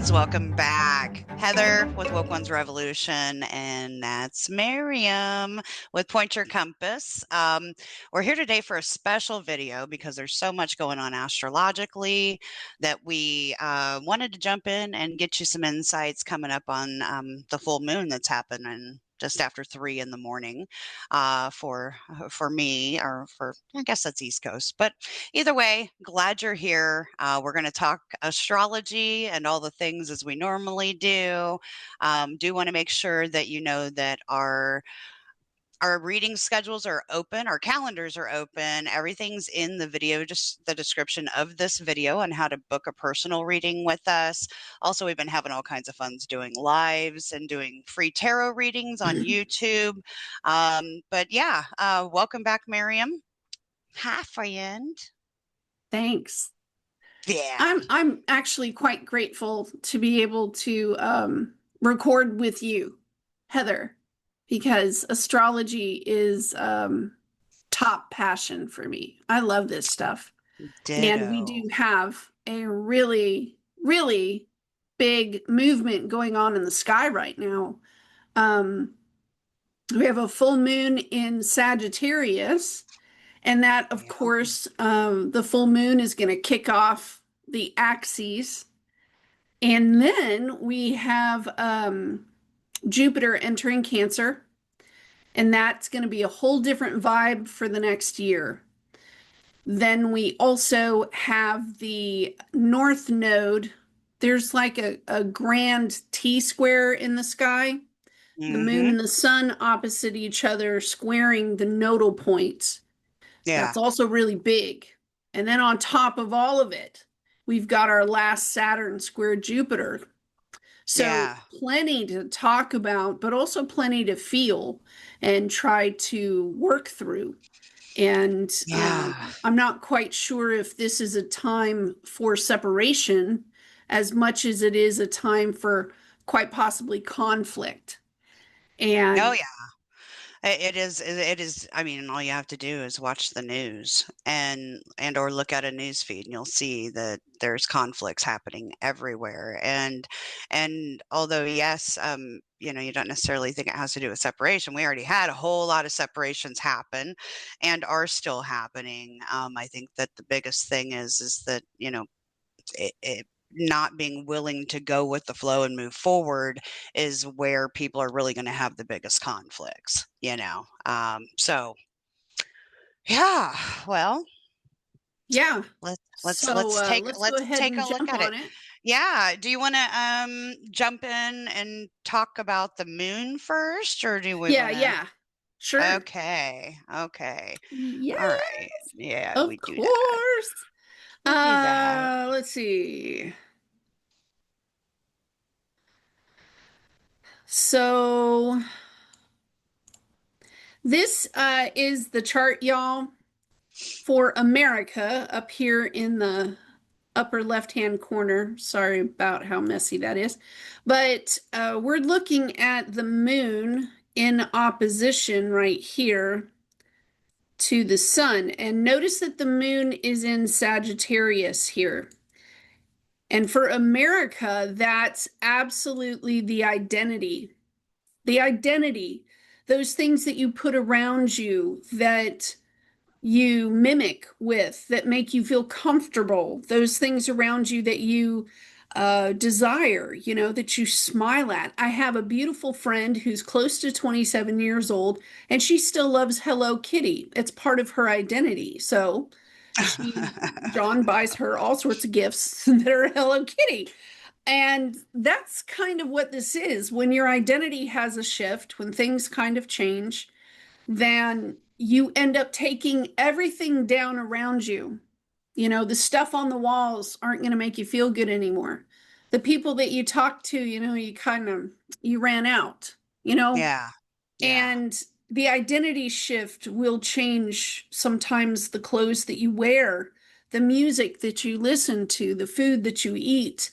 friends, welcome back. Heather with Woke.Ones.Revolution, and that's Miriam with Point Your Compass. We're here today for a special video because there's so much going on astrologically that we wanted to jump in and get you some insights coming up on the full moon that's happening just after 3 in the morning for me, or for, I guess that's East Coast. But either way, glad you're here. We're going to talk astrology and all the things as we normally do. Do want to make sure that you know that our reading schedules are open, our calendars are open. Everything's in the video, just the description of this video on how to book a personal reading with us. Also, we've been having all kinds of funs doing lives and doing free tarot readings on YouTube. But yeah, welcome back, Miriam. Hi, friend. Thanks. Yeah. I'm actually quite grateful to be able to record with you, Heather, because astrology is top passion for me. I love this stuff. And we do Ditto. have a really, really big movement going on in the sky right now. We have a full moon in Sagittarius, and that, of Yeah. course, the full moon is going to kick off the axes. And then we have Jupiter entering Cancer, and that's going to be a whole different vibe for the next year. Then we also have the North Node. There's like a grand T square in the sky. The moon Mm-hmm. and the sun opposite each other, squaring the nodal points. Yeah. That's also really big. And then on top of all of it, we've got our last Saturn square Jupiter. So Yeah. plenty to talk about, but also plenty to feel and try to work through. And Yeah. I'm not quite sure if this is a time for separation as much as it is a time for quite possibly conflict. Oh And yeah. It is. It is. I mean, all you have to do is watch the news and or look at a news feed, and you'll see that there's conflicts happening everywhere. And although yes, you don't necessarily think it has to do with separation. We already had a whole lot of separations happen, and are still happening. I think that the biggest thing is that it not being willing to go with the flow and move forward is where people are really going to have the biggest conflicts. So yeah, well, yeah, let's so let's go ahead take and a look jump at it. on it. Yeah, do you want to jump in and talk about the moon first, or do we Yeah, want to? yeah, sure. Okay, Yeah, all right, yeah, of course. we do that. Let's see. So this is the chart, y'all, for America up here in the upper left-hand corner. Sorry about how messy that is. But we're looking at the moon in opposition right here to the sun. And notice that the moon is in Sagittarius here. And for America, that's absolutely the identity. The identity, those things that you put around you that you mimic with, that make you feel comfortable, those things around you that you desire, that you smile at. I have a beautiful friend who's close to 27 years old, and she still loves Hello Kitty. It's part of her identity. So John buys her all sorts of gifts that are Hello Kitty. And that's kind of what this is. When your identity has a shift, when things kind of change, then you end up taking everything down around you. The stuff on the walls aren't going to make you feel good anymore. The people that you talk to, you ran out, Yeah, yeah, and the identity shift will change sometimes the clothes that you wear, the music that you listen to, the food that you eat.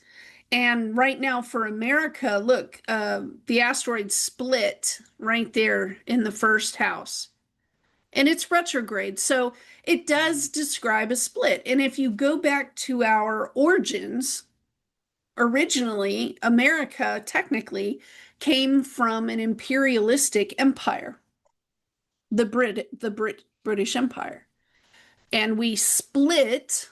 And right now for America, look, the asteroid split right there in the first house. And it's retrograde. So it does describe a split. And if you go back to our origins, originally, America technically came from an imperialistic empire, the British Empire, and we split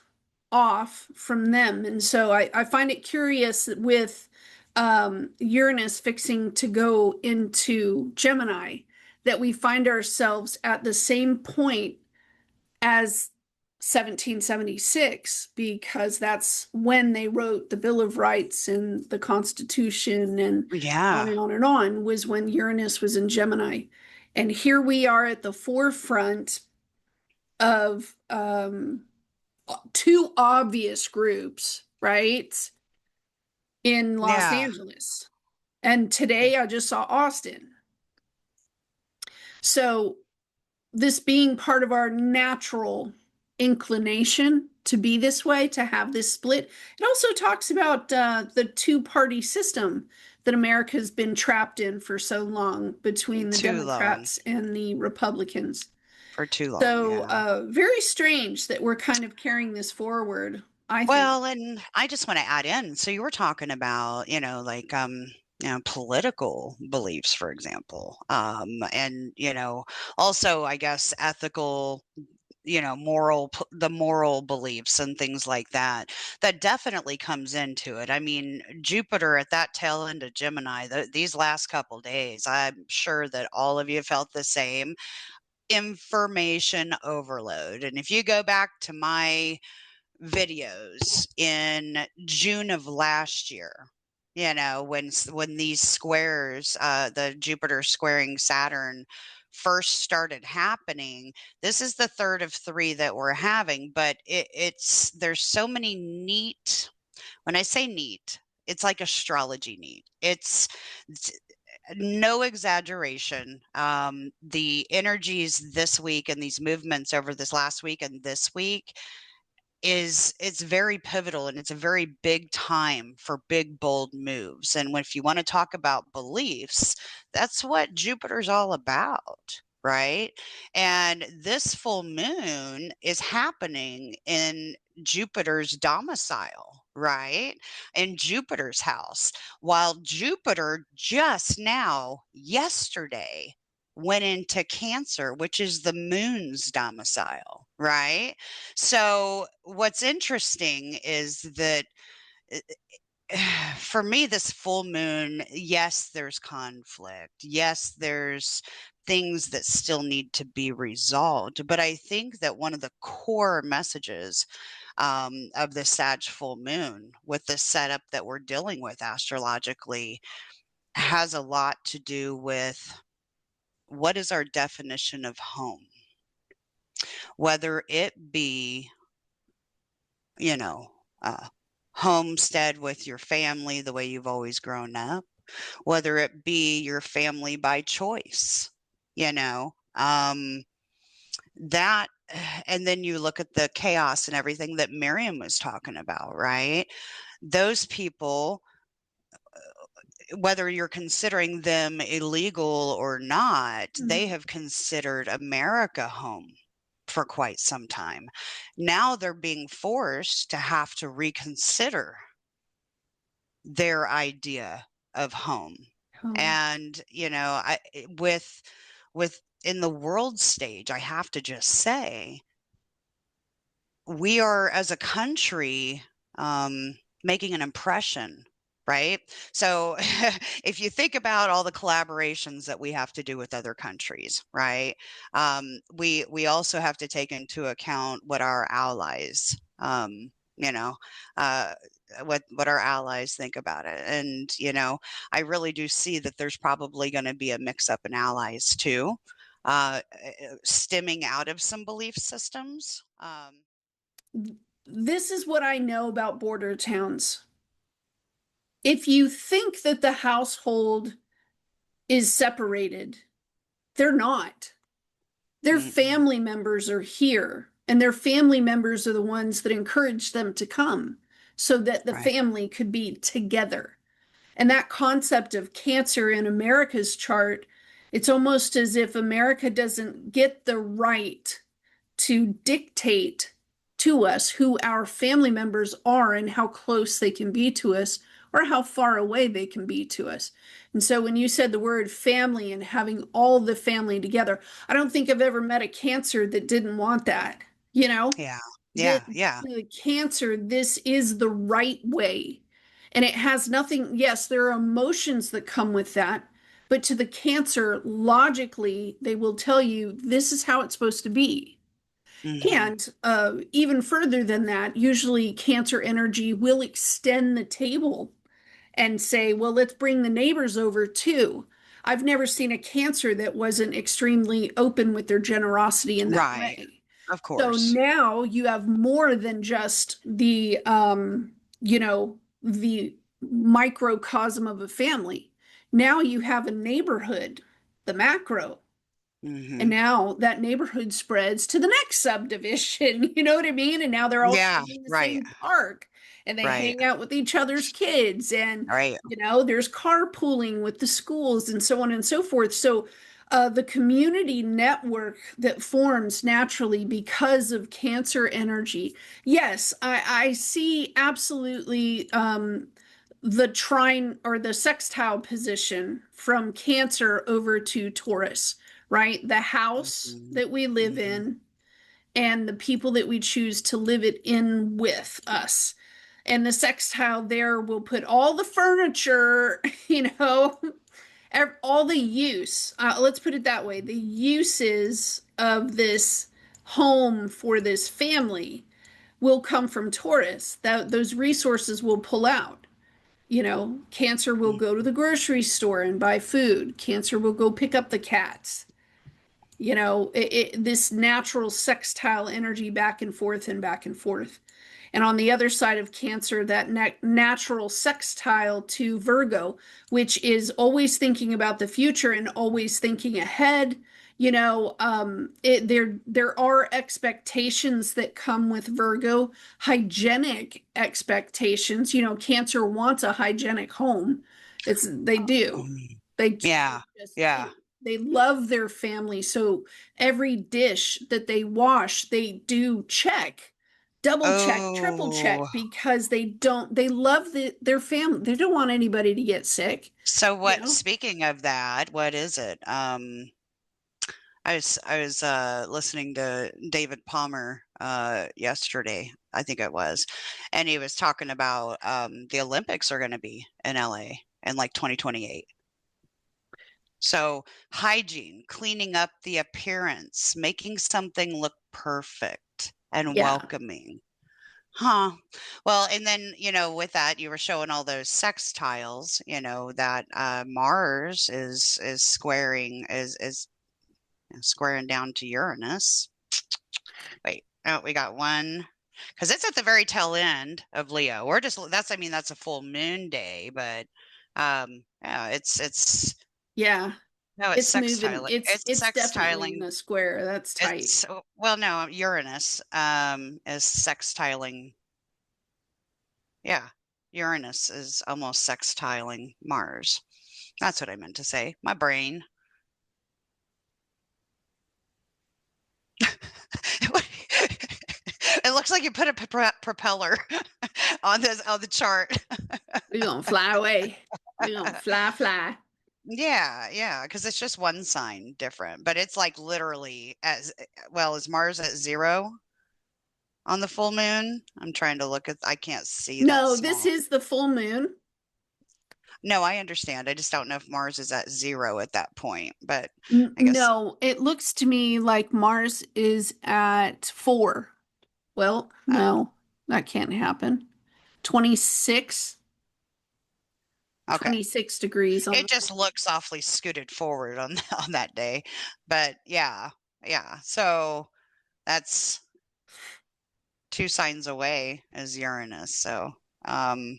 off from them. And so I find it curious with Uranus fixing to go into Gemini that we find ourselves at the same point as 1776, because that's when they wrote the Bill of Rights and the Constitution and on Yeah. and on and on, was when Uranus was in Gemini. And here we are at the forefront of two obvious groups, right? In Los Yeah. Angeles. And today I just saw Austin. So, this being part of our natural inclination to be this way, to have this split, it also talks about the two-party system that America has been trapped in for so long between the Too long. Democrats and the Republicans. For too long. So, Yeah. very strange that we're kind of carrying this forward, I think. Well, and I just want to add in, so you were talking about, like political beliefs, for example. And also I guess ethical, the moral beliefs and things like that. That definitely comes into it. I mean, Jupiter at that tail end of Gemini, these last couple days, I'm sure that all of you felt the same. Information overload. And if you go back to my videos in June of last year, when these squares, the Jupiter squaring Saturn first started happening. This is the third of three that we're having, but there's so many neat. When I say neat, it's like astrology neat. It's no exaggeration. The energies this week and these movements over this last week and this week it's very pivotal, and it's a very big time for big bold moves. And if you want to talk about beliefs, that's what Jupiter's all about, right? And this full moon is happening in Jupiter's domicile, right? In Jupiter's house, while Jupiter just now yesterday went into Cancer, which is the moon's domicile, right? So what's interesting is that for me, this full moon, yes, there's conflict. Yes, there's things that still need to be resolved. But I think that one of the core messages of the Sag full moon, with the setup that we're dealing with astrologically, has a lot to do with what is our definition of home? Whether it be, you know, homestead with your family the way you've always grown up, whether it be your family by choice, you know, that, and then you look at the chaos and everything that Miriam was talking about, right? Those people, whether you're considering them illegal or not, they have considered America home for quite some time. Now they're being forced to have to reconsider their idea of home. And, with in the world stage, I have to just say, we are as a country making an impression, right? So if you think about all the collaborations that we have to do with other countries, right? We also have to take into account what our allies, you know, what our allies think about it. And, I really do see that there's probably going to be a mix up in allies too, stemming out of some belief systems. This is what I know about border towns. If you think that the household is separated, they're not. Their family members are here, and their family members are the ones that encourage them to come so that the family could be together. And that concept of Cancer in America's chart, it's almost as if America doesn't get the right to dictate to us who our family members are and how close they can be to us or how far away they can be to us. And so when you said the word family and having all the family together, I don't think I've ever met a Cancer that didn't want that. You know, Yeah. the, Yeah. Yeah. the Cancer, this is the right way. And it has nothing, yes, there are emotions that come with that. But to the Cancer, logically, they will tell you this is how it's supposed to be. Hmm. And even further than that, usually Cancer energy will extend the table and say, well, let's bring the neighbors over too. I've never seen a Cancer that wasn't extremely open with their generosity in that Right. way. Of So course. now you have more than just the microcosm of a family. Now you have a neighborhood, the macro. And Hmm. now that neighborhood spreads to the next subdivision. You know what I mean? And now they're all Yeah. sharing the Right. same park and they Right. hang out with each other's kids. And, Right. there's carpooling with the schools and so on and so forth. So, the community network that forms naturally because of Cancer energy. Yes, I see absolutely the trine or the sextile position from Cancer over to Taurus, right? The house Hmm. that we live Hmm. in and the people that we choose to live it in with us. And the sextile there will put all the furniture, all the use, let's put it that way, the uses of this home for this family will come from Taurus. Those resources will pull out. Cancer will go to the grocery store and buy food. Cancer will go pick up the cats. This natural sextile energy back and forth and back and forth. And on the other side of Cancer, that natural sextile to Virgo, which is always thinking about the future and always thinking ahead. There are expectations that come with Virgo, hygienic expectations. Cancer wants a hygienic home. They do. Hmm. They Yeah. just do. Yeah. They love their family, so every dish that they wash, they do check, double check, triple Oh, check, because they love their family. They don't want anybody to get sick, so you what, know? speaking of that, what is it? I was listening to David Palmer yesterday, I think it was, and he was talking about the Olympics are going to be in LA in like 2028. So hygiene, cleaning up the appearance, making something look perfect and Yeah. welcoming. Huh. Well, and then, with that, you were showing all those sextiles, that Mars is squaring down to Uranus. Wait, oh, we got one because it's at the very tail end of Leo. I mean, that's a full moon day, but yeah, it's Yeah. no, it's It's moving. sextiling. It's It's it's definitely in sextiling. the square. That's tight. Well, no, Uranus is sextiling. Yeah, Uranus is almost sextiling Mars. That's what I meant to say. My brain. It looks like you put a propeller on the chart. We're gonna fly away. We're gonna fly, fly. Yeah, yeah, because it's just one sign different, but it's like literally well, is Mars at 0 on the full moon? I'm trying to look at, I can't see that No, this small. is the full moon. No, I understand. I just don't know if Mars is at 0 at that point, but I guess No, it looks to me like Mars is at 4. Well, oh, no, that can't happen. 26, okay. 26 degrees on It the just full. looks awfully scooted forward on on that day. But yeah, yeah. So that's 2 signs away is Uranus. So well,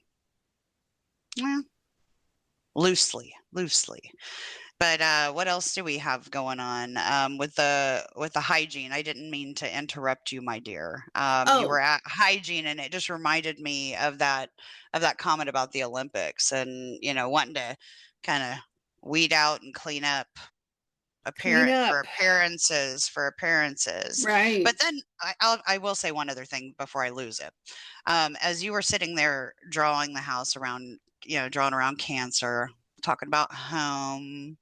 loosely. But what else do we have going on with the hygiene? I didn't mean to interrupt you, my dear. You were Oh, at hygiene, and it just reminded me of that comment about the Olympics, and wanting to kind of weed out and clean up Clean for up. appearances, But Right. then I will say one other thing before I lose it. As you were sitting there drawing the house around, drawing around Cancer, talking about home,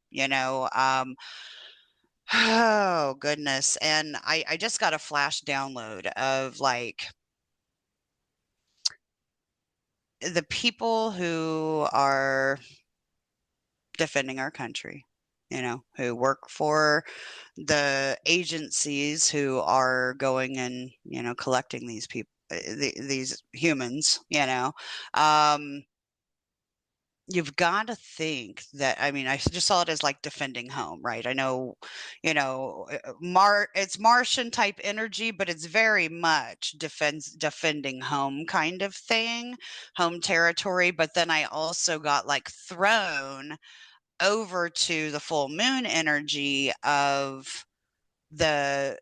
oh goodness. And I just got a flash download of like the people who are defending our country, who work for the agencies who are going and, collecting these people, these humans, you've got to think that, I mean, I just saw it as like defending home, right? I know, it's Martian type energy, but it's very much defending home kind of thing, home territory. But then I also got like thrown over to the full moon energy of the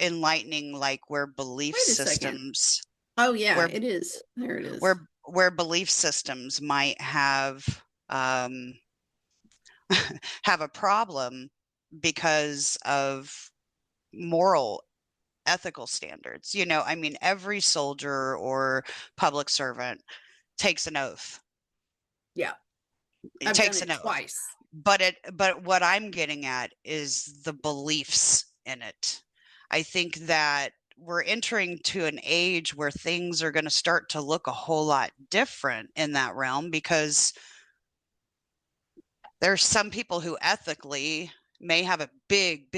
enlightening, like where belief Wait a second. systems, Oh, yeah, where it is. There it is. where belief systems might um have a problem because of moral ethical standards. I mean, every soldier or public servant takes an oath. Yeah, It I've done takes it an oath. twice. But what I'm getting at is the beliefs in it. I think that we're entering to an age where things are going to start to look a whole lot different in that realm, because there's some people who ethically may have a big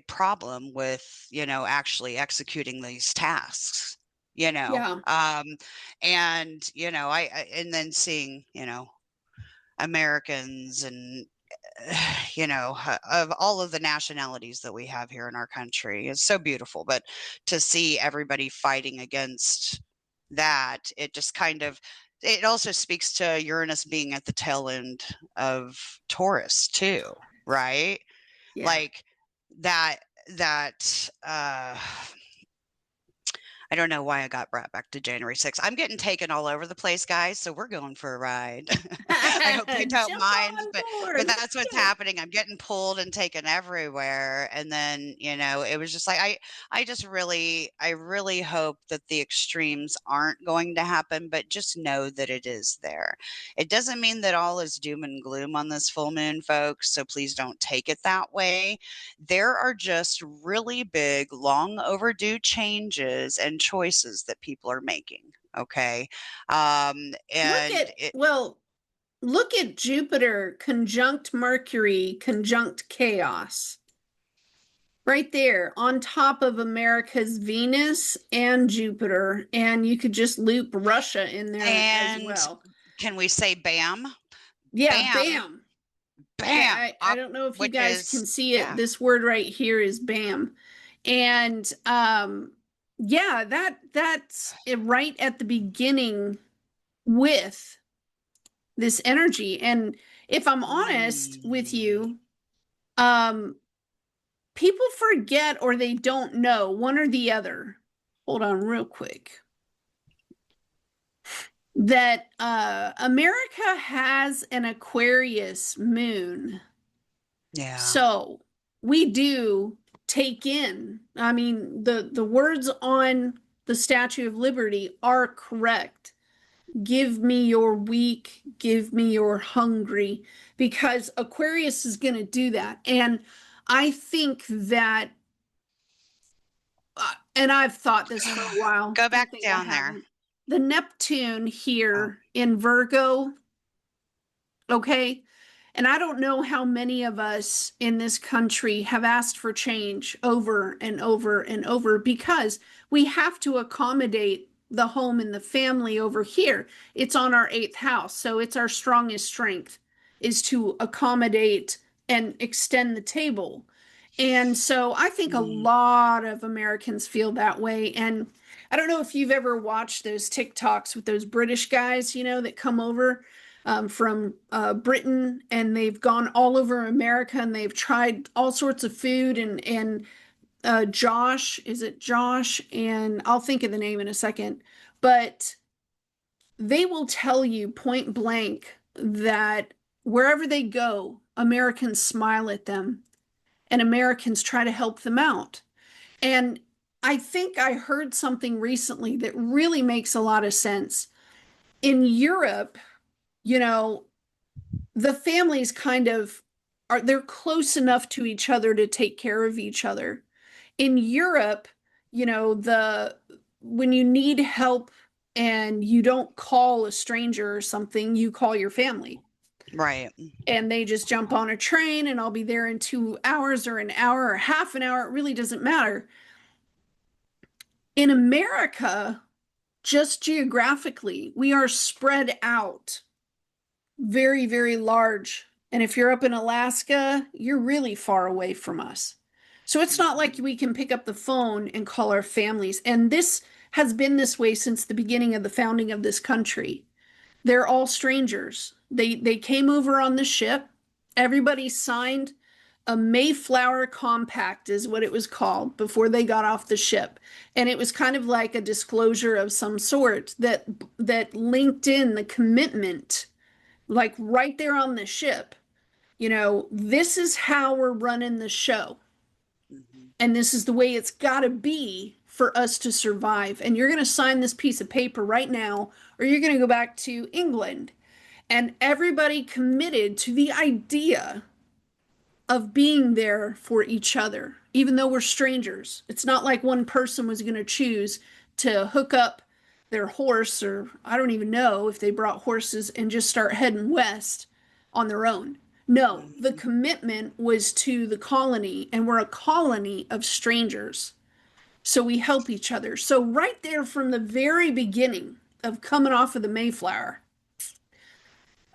problem with, actually executing these tasks, Yeah. and and then seeing, Americans and of all of the nationalities that we have here in our country. It's so beautiful. But to see everybody fighting against that, it just kind of, it also speaks to Uranus being at the tail end of Taurus too, right? Yeah. Like that, that, I don't know why I got brought back to January 6th. I'm getting taken all over the place, guys, so we're going for a ride. I hope you don't Jump mind, on but board. that's Let's what's go. happening. I'm getting pulled and taken everywhere, and then, it was just like I really hope that the extremes aren't going to happen, but just know that it is there. It doesn't mean that all is doom and gloom on this full moon, folks, so please don't take it that way. There are just really big, long overdue changes and choices that people are making. Okay. Look And at, it, well, look at Jupiter conjunct Mercury, conjunct chaos. Right there on top of America's Venus and Jupiter. And you could just loop Russia in there as and well. can we say bam? Yeah, Bam, bam. bam, I don't know if you which guys is, can see it. yeah. This word right here is bam. And yeah, that's it right at the beginning with this energy. And if I'm honest with Mm, you, um people forget or they don't know one or the other. Hold on real quick. That America has an Aquarius moon. yeah. So we do take in, I mean, the words on the Statue of Liberty are correct. Give me your weak, give me your hungry, because Aquarius is going to do that. And I think that, and I've thought this for a while, Go back don't think I down there. haven't. The Neptune Oh, here in Virgo, okay? And I don't know how many of us in this country have asked for change over and over and over because we have to accommodate the home and the family over here. It's on our eighth house. So it's our strongest strength is to accommodate and extend the table. And so I think a mm, lot of Americans feel that way. And I don't know if you've ever watched those TikToks with those British guys, that come over from Britain, and they've gone all over America, and they've tried all sorts of food. And Josh, is it Josh? And I'll think of the name in a second, but they will tell you point blank that wherever they go, Americans smile at them. and Americans try to help them out. And I think I heard something recently that really makes a lot of sense. In Europe, you know, the families kind of are, they're close enough to each other to take care of each other. In Europe, the when you need help and you don't call a stranger or something, you call your family. Right. And they just jump on a train and I'll be there in 2 hours or an hour or half an hour. It really doesn't matter. In America, just geographically, we are spread out very, very large. And if you're up in Alaska, you're really far away from us. So it's not like we can pick up the phone and call our families. And this has been this way since the beginning of the founding of this country. They're all strangers. They came over on the ship. Everybody signed a Mayflower Compact is what it was called before they got off the ship. And it was kind of like a disclosure of some sort that linked in the commitment, like right there on the ship. This is how we're running the show. Mhm. And this is the way it's got to be for us to survive. And you're going to sign this piece of paper right now, or you're going to go back to England. And everybody committed to the idea of being there for each other, even though we're strangers. It's not like one person was going to choose to hook up their horse, or I don't even know if they brought horses, and just start heading west on their own. No, the Mhm. commitment was to the colony, and we're a colony of strangers. So we help each other. So, right there from the very beginning of coming off of the Mayflower,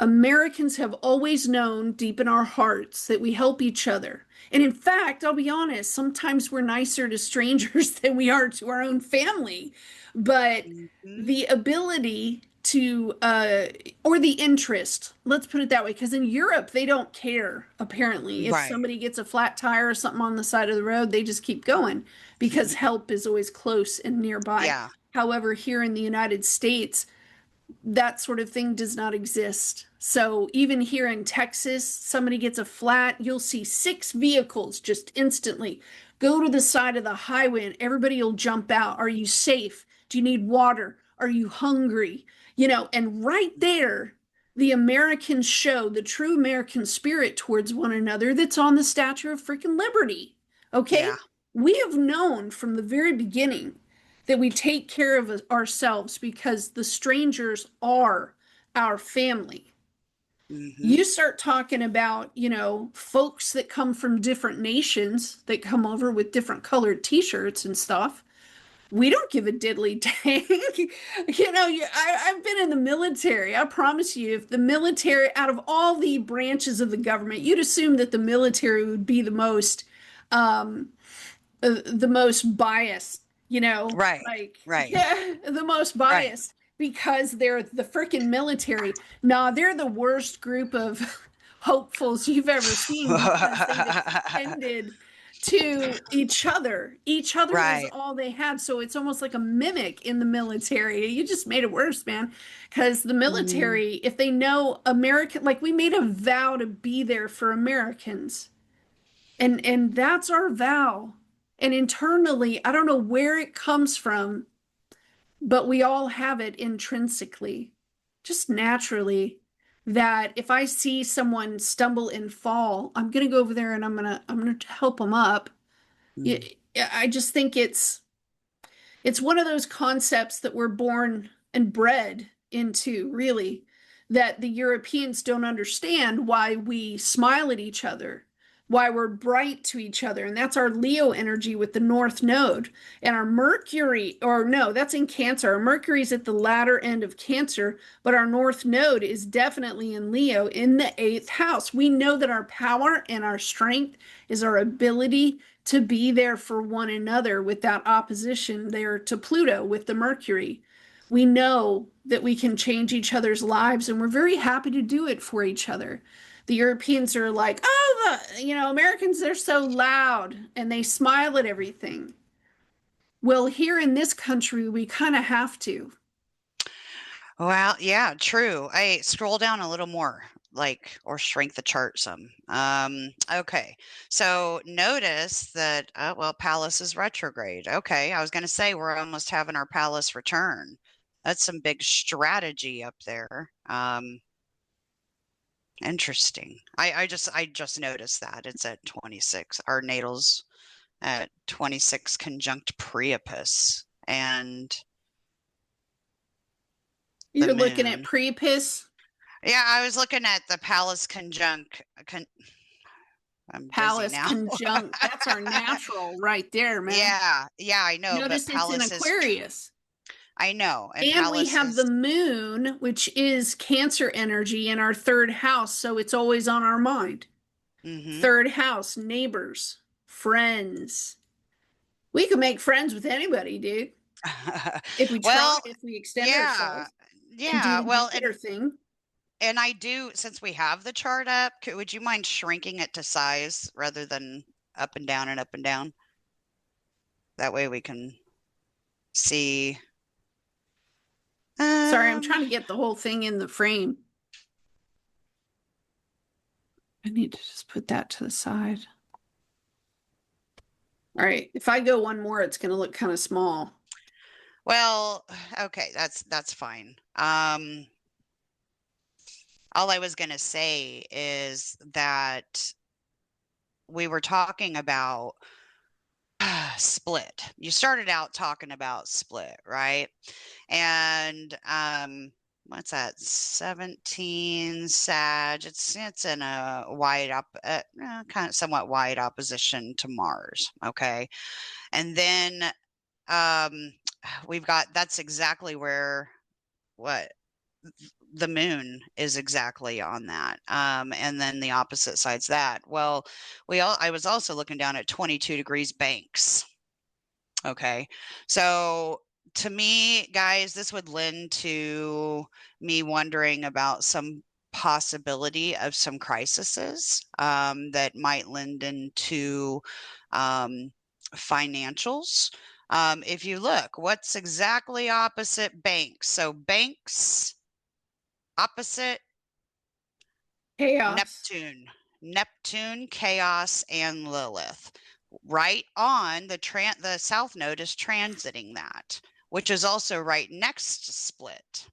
Americans have always known deep in our hearts that we help each other. And in fact, I'll be honest, sometimes we're nicer to strangers than we are to our own family. But Mhm. the ability to, or the interest, let's put it that way, because in Europe, they don't care, apparently. If Right. somebody gets a flat tire or something on the side of the road, they just keep going because help is always close and nearby. Yeah. However, here in the United States, that sort of thing does not exist. So even here in Texas, somebody gets a flat, you'll see 6 vehicles just instantly go to the side of the highway and everybody will jump out. Are you safe? Do you need water? Are you hungry? And right there, the Americans show the true American spirit towards one another that's on the Statue of freaking Liberty. Yeah. Okay? We have known from the very beginning that we take care of ourselves because the strangers are our family. Mhm. You start talking about, folks that come from different nations that come over with different colored t-shirts and stuff. We don't give a diddly dang. I've been in the military. I promise you, if the military, out of all the branches of the government, you'd assume that the military would be um, the most biased, Right. like, Right. yeah, the most Right. biased because they're the freaking military. Nah, they're the worst group of hopefuls you've ever seen because they've extended to each other. Each other was Right. all they had. So it's almost like a mimic in the military. You just made it worse, man. Because the Mm. military, if they know American, like we made a vow to be there for Americans, and that's our vow. And internally, I don't know where it comes from, but we all have it intrinsically, just naturally, that if I see someone stumble and fall, I'm going to go over there and I'm going to help them up. Mm. I just think it's one of those concepts that we're born and bred into, really, that the Europeans don't understand why we smile at each other, why we're bright to each other. And that's our Leo energy with the North Node. And our Mercury, or no, that's in Cancer. Our Mercury's at the latter end of Cancer, but our North Node is definitely in Leo in the eighth house. We know that our power and our strength is our ability to be there for one another without opposition there to Pluto with the Mercury. We know that we can change each other's lives and we're very happy to do it for each other. The Europeans are like, oh, Americans, they're so loud and they smile at everything. Well, here in this country, we kind of have to. Well, yeah, true. I scroll down a little more. like, or shrink the chart some. Okay. So notice that, well, Pallas is retrograde. Okay. I was going to say we're almost having our Pallas return. That's some big strategy up there. Interesting. I just noticed that it's at 26. Our natal's at 26 conjunct Priapus and the You're looking at moon. Priapus, Yeah, I was looking at the Pallas conjunct. I'm dizzy Pallas now. conjunct. That's our natural right there, man. Yeah, I know, but Notice it's in Pallas is, Aquarius. I know, and And we Pallas have the is, moon, which is Cancer energy in our third house. So it's always on our mind. mm-hmm. Third house, neighbors, friends. We can make friends with anybody, dude. If we try, Well, if we extend yeah, ourselves and do yeah. the Well, Jupiter thing. and I do, since we have the chart up, would you mind shrinking it to size rather than up and down and up and down? That way we can see. Sorry, I'm Um, trying to get the whole thing in the frame. I need to just put that to the side. All right, if I go one more, it's going to look kind of small. well, okay, that's fine. All I was gonna say is that we were talking about split. You started out talking about split, right? And what's that? 17 Sag. It's in a wide kind of somewhat wide opposition to Mars, okay? And then um we've got that's exactly where what the moon is exactly on that. And then the opposite side's that. Well, I was also looking down at 22 degrees Banks. Okay. So to me, guys, this would lend to me wondering about some possibility of some crises that might lend into financials. If you look, what's exactly opposite Banks? So Banks opposite Chaos. Neptune, Chaos, and Lilith. Right on the South Node is transiting that, which is also right next to Split.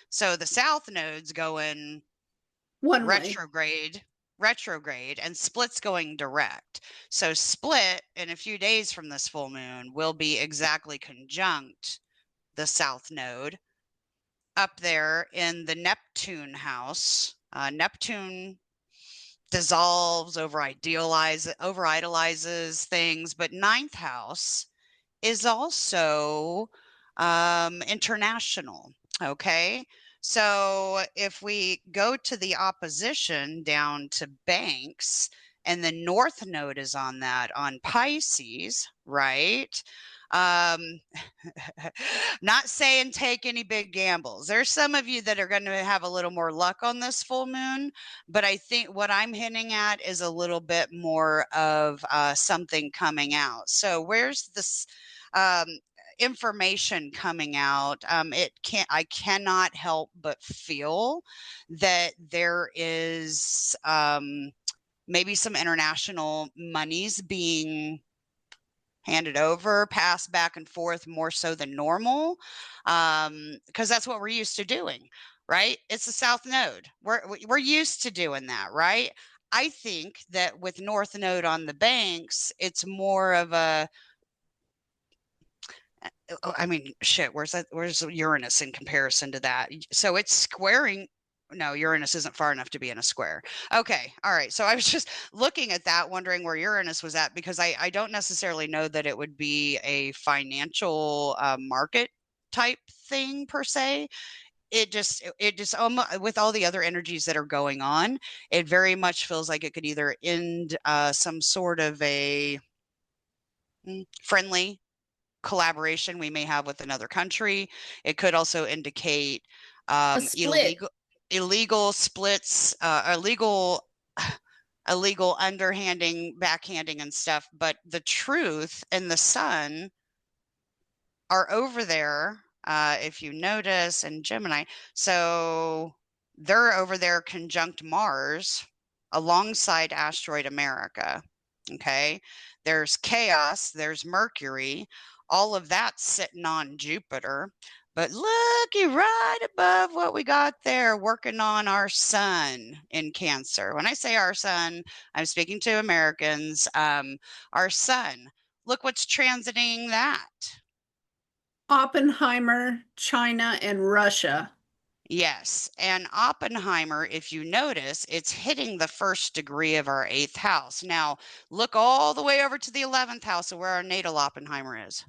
So the South Node's going One way. retrograde, and Split's going direct. So Split in a few days from this full moon will be exactly conjunct the South Node up there in the Neptune house. Neptune dissolves, over idolizes things, but ninth house is also international. Okay. So if we go to the opposition down to Banks, and the North Node is on that on Pisces, right? Um, not saying take any big gambles. There's some of you that are going to have a little more luck on this full moon, but I think what I'm hinting at is a little bit more of something coming out. So where's this information coming out? I cannot help but feel that there is maybe some international monies being handed over, passed back and forth more so than normal, because that's what we're used to doing, right? It's the South Node. We're used to doing that, right? I think that with North Node on the Banks, it's more of a I mean, shit, where's Uranus in comparison to that? So it's squaring. No, Uranus isn't far enough to be in a square. Okay, all right. So I was just looking at that, wondering where Uranus was at, because I don't necessarily know that it would be a financial market type thing per se. It just with all the other energies that are going on, it very much feels like it could either end some sort of a friendly collaboration we may have with another country. It could also indicate A split. illegal splits, illegal underhanding, backhanding, and stuff. But the truth and the sun are over there. If you notice, in Gemini. So they're over there conjunct Mars alongside asteroid America. Okay. There's chaos, there's Mercury, all of that sitting on Jupiter. But looky right above what we got there, working on our sun in Cancer. When I say our sun, I'm speaking to Americans. Our sun. Look what's transiting that. Oppenheimer, China, and Russia. Yes. And Oppenheimer, if you notice, it's hitting the first degree of our eighth house. Now, look all the way over to the 11th house of where our natal Oppenheimer is.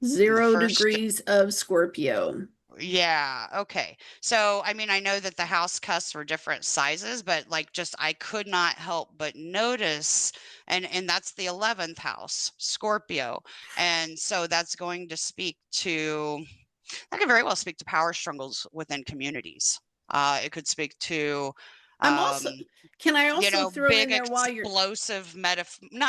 In the 0 first, degrees of Scorpio. yeah. Okay. So, I mean, I know that the house cusps were different sizes, but like just I could not help but notice, and that's the 11th house, Scorpio. And so that's going to speak to that could very well speak to power struggles within communities. It could speak to, I'm also, um, can I also throw in big there while you're, explosive not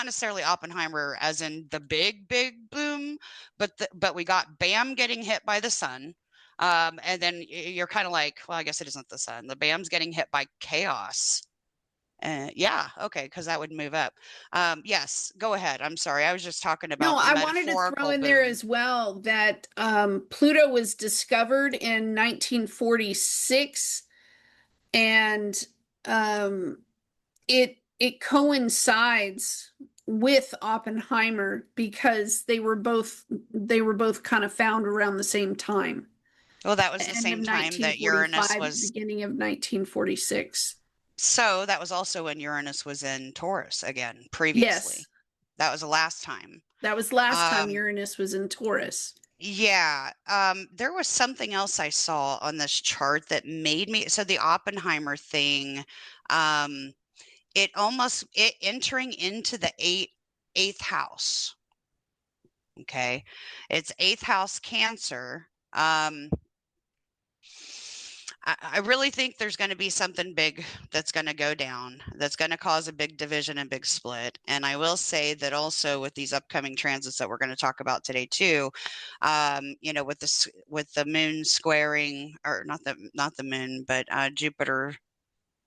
necessarily Oppenheimer as in the big boom, but we got Bam getting hit by the sun. And then you're kind of like, well, I guess it isn't the sun. The Bam's getting hit by chaos. Yeah, okay, because that would move up. Yes, go ahead. I'm sorry. I was just talking no, about the I wanted to throw metaphorical in there boom. as well that Pluto was discovered in 1946, and um, it coincides with Oppenheimer because they were both kind of found around the same time. Well, that was the End of same time that Uranus 1945, was. beginning of 1946. So that was also when Uranus was in Taurus again Yes, previously. That was the last time. that was last time Um, Uranus was in Taurus. yeah, there was something else I saw on this chart that made me so the Oppenheimer thing, um, it entering into the eighth house. Okay. It's eighth house Cancer. I really think there's going to be something big that's going to go down, that's going to cause a big division and big split. And I will say that also with these upcoming transits that we're going to talk about today too, with the moon squaring, or not the moon, but Jupiter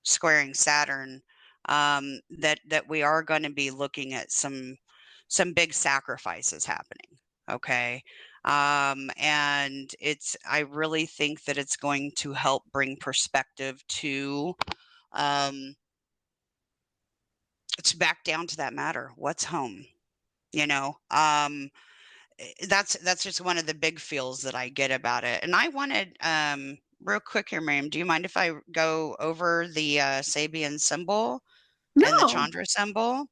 squaring Saturn, that we are going to be looking at some big sacrifices happening. Okay. And I really think that it's going to help bring perspective to, um, it's back down to that matter. What's home? You know, that's just one of the big feels that I get about it. And I wanted, real quick here, Miriam, do you mind if I go over the Sabian symbol and the No, Chandra symbol?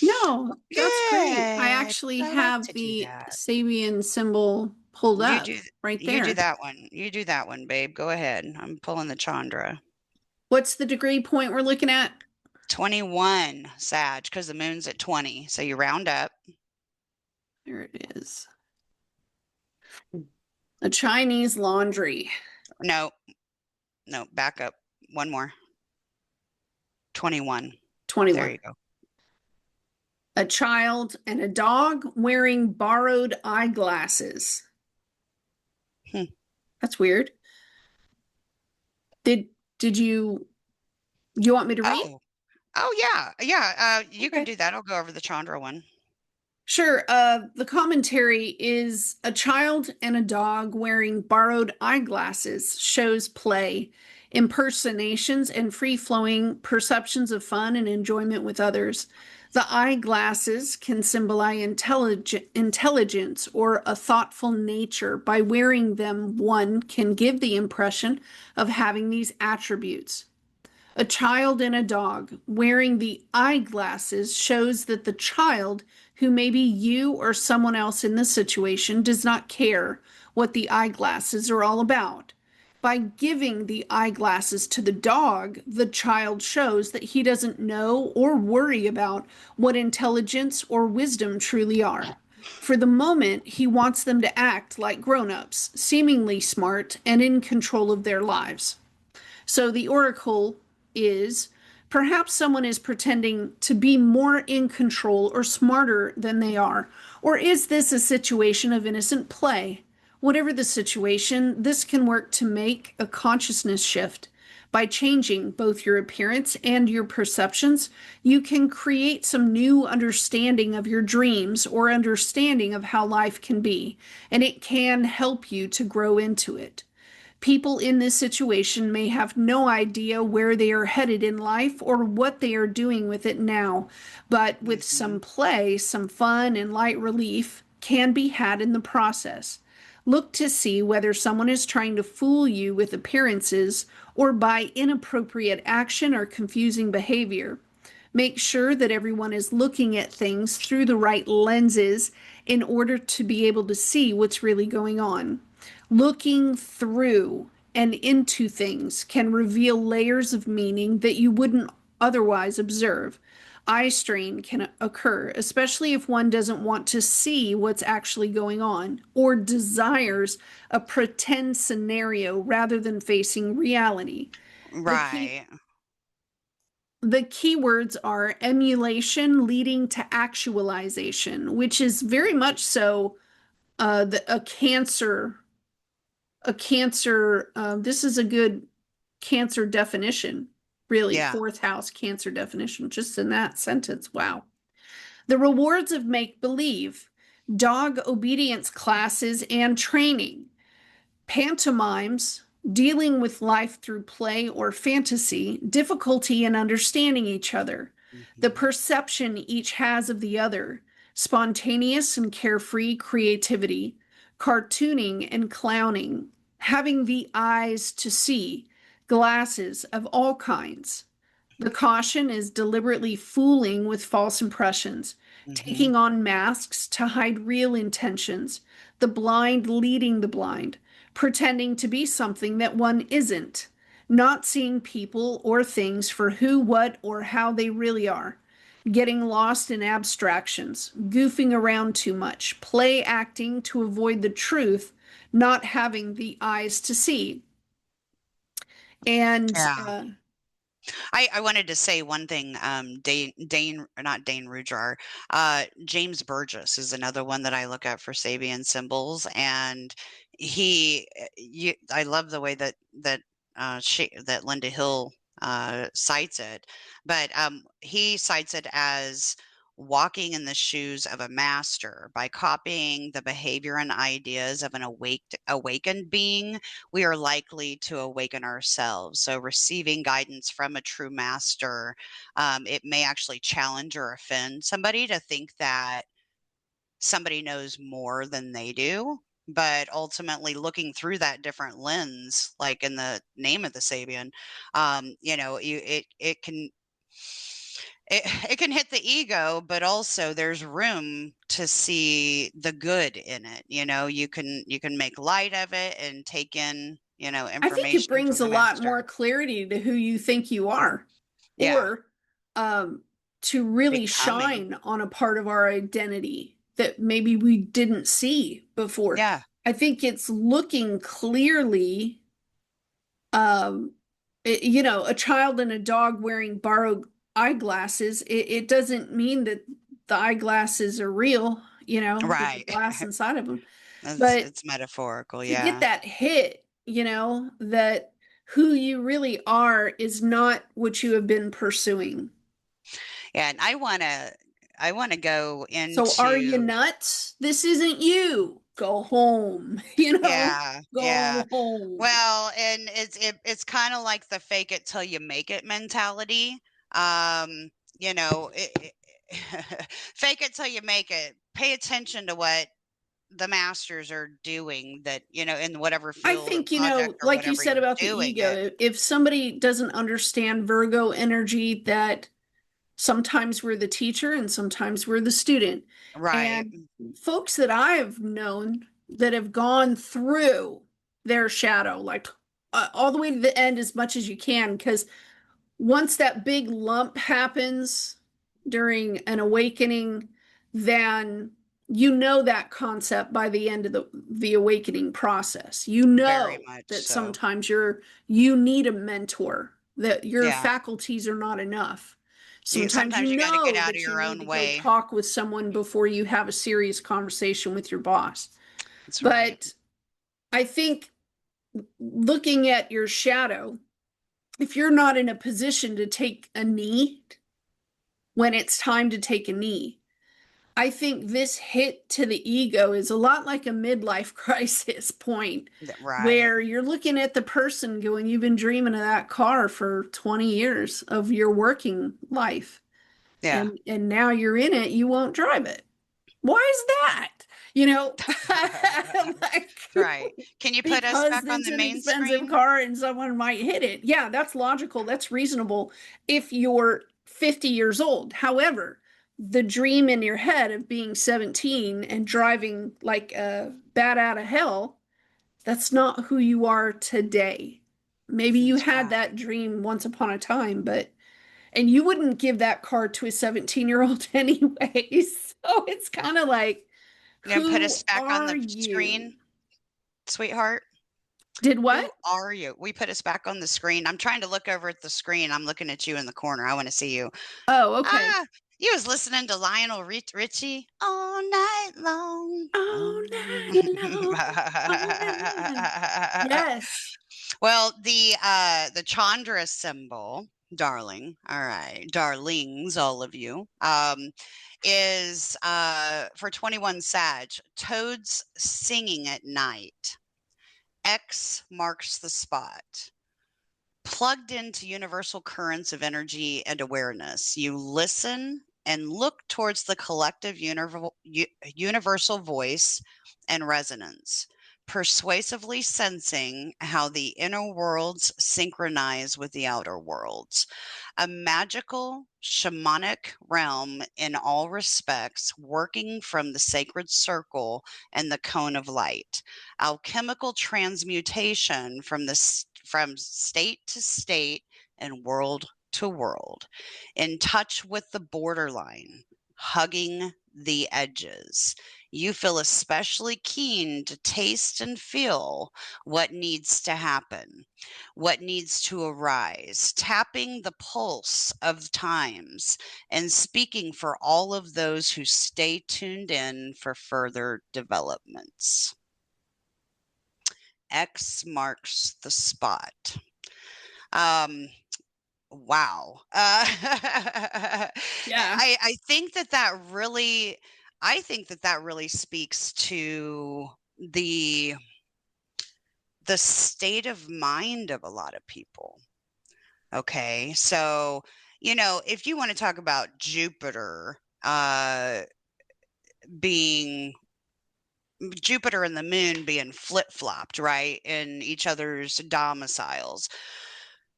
no, that's great. I Good. actually I like have to do the that. Sabian symbol pulled You up do right you do there. that one. You do that one, babe. Go ahead. I'm pulling the Chandra. What's the degree point we're looking at? 21 Sag, because the moon's at 20. So you round up. There it is. A Chinese laundry. No, no, back up. One more. 21. There 21. you go. A child and a dog wearing borrowed eyeglasses. Hmm. That's weird. Did you want me to read? Oh, oh yeah, yeah. You can Okay. do that. I'll go over the Chandra one. Sure. The commentary is a child and a dog wearing borrowed eyeglasses shows play, impersonations, and free flowing perceptions of fun and enjoyment with others. The eyeglasses can symbolize intelligence or a thoughtful nature. By wearing them, one can give the impression of having these attributes. A child and a dog wearing the eyeglasses shows that the child, who may be you or someone else in this situation, does not care what the eyeglasses are all about. By giving the eyeglasses to the dog, the child shows that he doesn't know or worry about what intelligence or wisdom truly are. For the moment, he wants them to act like grown-ups, seemingly smart and in control of their lives. So the oracle is perhaps someone is pretending to be more in control or smarter than they are. Or is this a situation of innocent play? Whatever the situation, this can work to make a consciousness shift. By changing both your appearance and your perceptions, you can create some new understanding of your dreams or understanding of how life can be, and it can help you to grow into it. People in this situation may have no idea where they are headed in life or what they are doing with it now, but with Hmm. some play, some fun, and light relief can be had in the process. Look to see whether someone is trying to fool you with appearances or by inappropriate action or confusing behavior. Make sure that everyone is looking at things through the right lenses in order to be able to see what's really going on. Looking through and into things can reveal layers of meaning that you wouldn't otherwise observe. Eye strain can occur, especially if one doesn't want to see what's actually going on or desires a pretend scenario rather than facing reality. The key Right. the keywords are emulation leading to actualization, which is very much so a cancer. This is a good cancer definition, really. Yeah. Fourth house cancer definition, just in that sentence. Wow. The rewards of make believe, dog obedience classes and training, pantomimes, dealing with life through play or fantasy, difficulty in understanding each other, the Hmm. perception each has of the other, spontaneous and carefree creativity, cartooning and clowning, having the eyes to see, glasses of all kinds. The caution is deliberately fooling with false impressions, Hmm. taking on masks to hide real intentions, the blind leading the blind, pretending to be something that one isn't, not seeing people or things for who, what, or how they really are, getting lost in abstractions, goofing around too much, play acting to avoid the truth, not having the eyes to see. And Yeah. I wanted to say one thing. Dane, or not Dane Rudrar, James Burgess is another one that I look at for Sabian symbols, and I love the way that Linda Hill cites it, but he cites it as walking in the shoes of a master by copying the behavior and ideas of an awakened being. We are likely to awaken ourselves. So, receiving guidance from a true master, it may actually challenge or offend somebody to think that somebody knows more than they do. But ultimately, looking through that different lens, like in the name of the Sabian, it can hit the ego, but also there's room to see the good in it. You can make light of it and take in, I think it information brings from a the lot more master. clarity to who you think you are, Yeah. or to really Becoming. shine on a part of our identity that maybe we didn't see before. Yeah. I think it's looking clearly, um, a child and a dog wearing borrowed eyeglasses. It doesn't mean that the eyeglasses are real, with the Right. glass inside of them. it's But it's metaphorical, to get yeah. that hit, that who you really are is not what you have been pursuing. Yeah, and I want to go So are you into. nuts? This isn't you. Go home, Yeah, yeah. go home. Well, and it's kind of like the fake it till you make it mentality. Um, fake it till you make it. Pay attention to what the masters are doing, that, in whatever I field or think, project or like you whatever said you're about the doing it. ego, if somebody doesn't understand Virgo energy, that sometimes we're the teacher and sometimes we're the student. Right. And folks that I've known that have gone through their shadow, like all the way to the end as much as you can, because once that big lump happens during an awakening, then that concept by the end of the awakening process. You Very know much that so. sometimes you need a mentor, that your Yeah. faculties are not enough. Sometimes Sometimes you got to get out of that you your need own to go way. talk with someone before you have a serious conversation with your boss. That's right. But I think looking at your shadow, if you're not in a position to take a knee when it's time to take a knee, I think this hit to the ego is a lot like a midlife crisis point Right. where you're looking at the person going, you've been dreaming of that car for 20 years of your working life. Yeah. And now you're in it, you won't drive it. Why is that? You know, like Right. Can you put us because back on it's the an main expensive screen? car and someone might hit it. Yeah, that's logical. That's reasonable if you're 50 years old. However, the dream in your head of being 17 and driving like a bat out of hell, that's not who you are today. Maybe you That's had right. that dream once upon a time, but and you wouldn't give that car to a 17-year-old anyway. So it's kind of like, You gonna put who us back on are the you? screen, sweetheart? Did what? Who are you? We put us back on the screen. I'm trying to look over at the screen. I'm looking at you in the corner. I want to see you. Oh, okay. Ah, you was listening to Lionel Richie all night long. All night long, all night long. Yes. Well, the Chandra symbol, darling, all right, darlings, all of you, is for 21 Sag, toads singing at night. X marks the spot. Plugged into universal currents of energy and awareness, you listen and look towards the collective universal voice and resonance, persuasively sensing how the inner worlds synchronize with the outer worlds. A magical, shamanic realm in all respects, working from the sacred circle and the cone of light. Alchemical transmutation from state to state and world to world, in touch with the borderline, hugging the edges. You feel especially keen to taste and feel what needs to happen, what needs to arise, tapping the pulse of times and speaking for all of those who stay tuned in for further developments. X marks the spot. Um, wow. Yeah. I think that that really, I think that that really speaks to the the state of mind of a lot of people. Okay, so if you want to talk about Jupiter, being Jupiter and the moon being flip flopped, right, in each other's domiciles.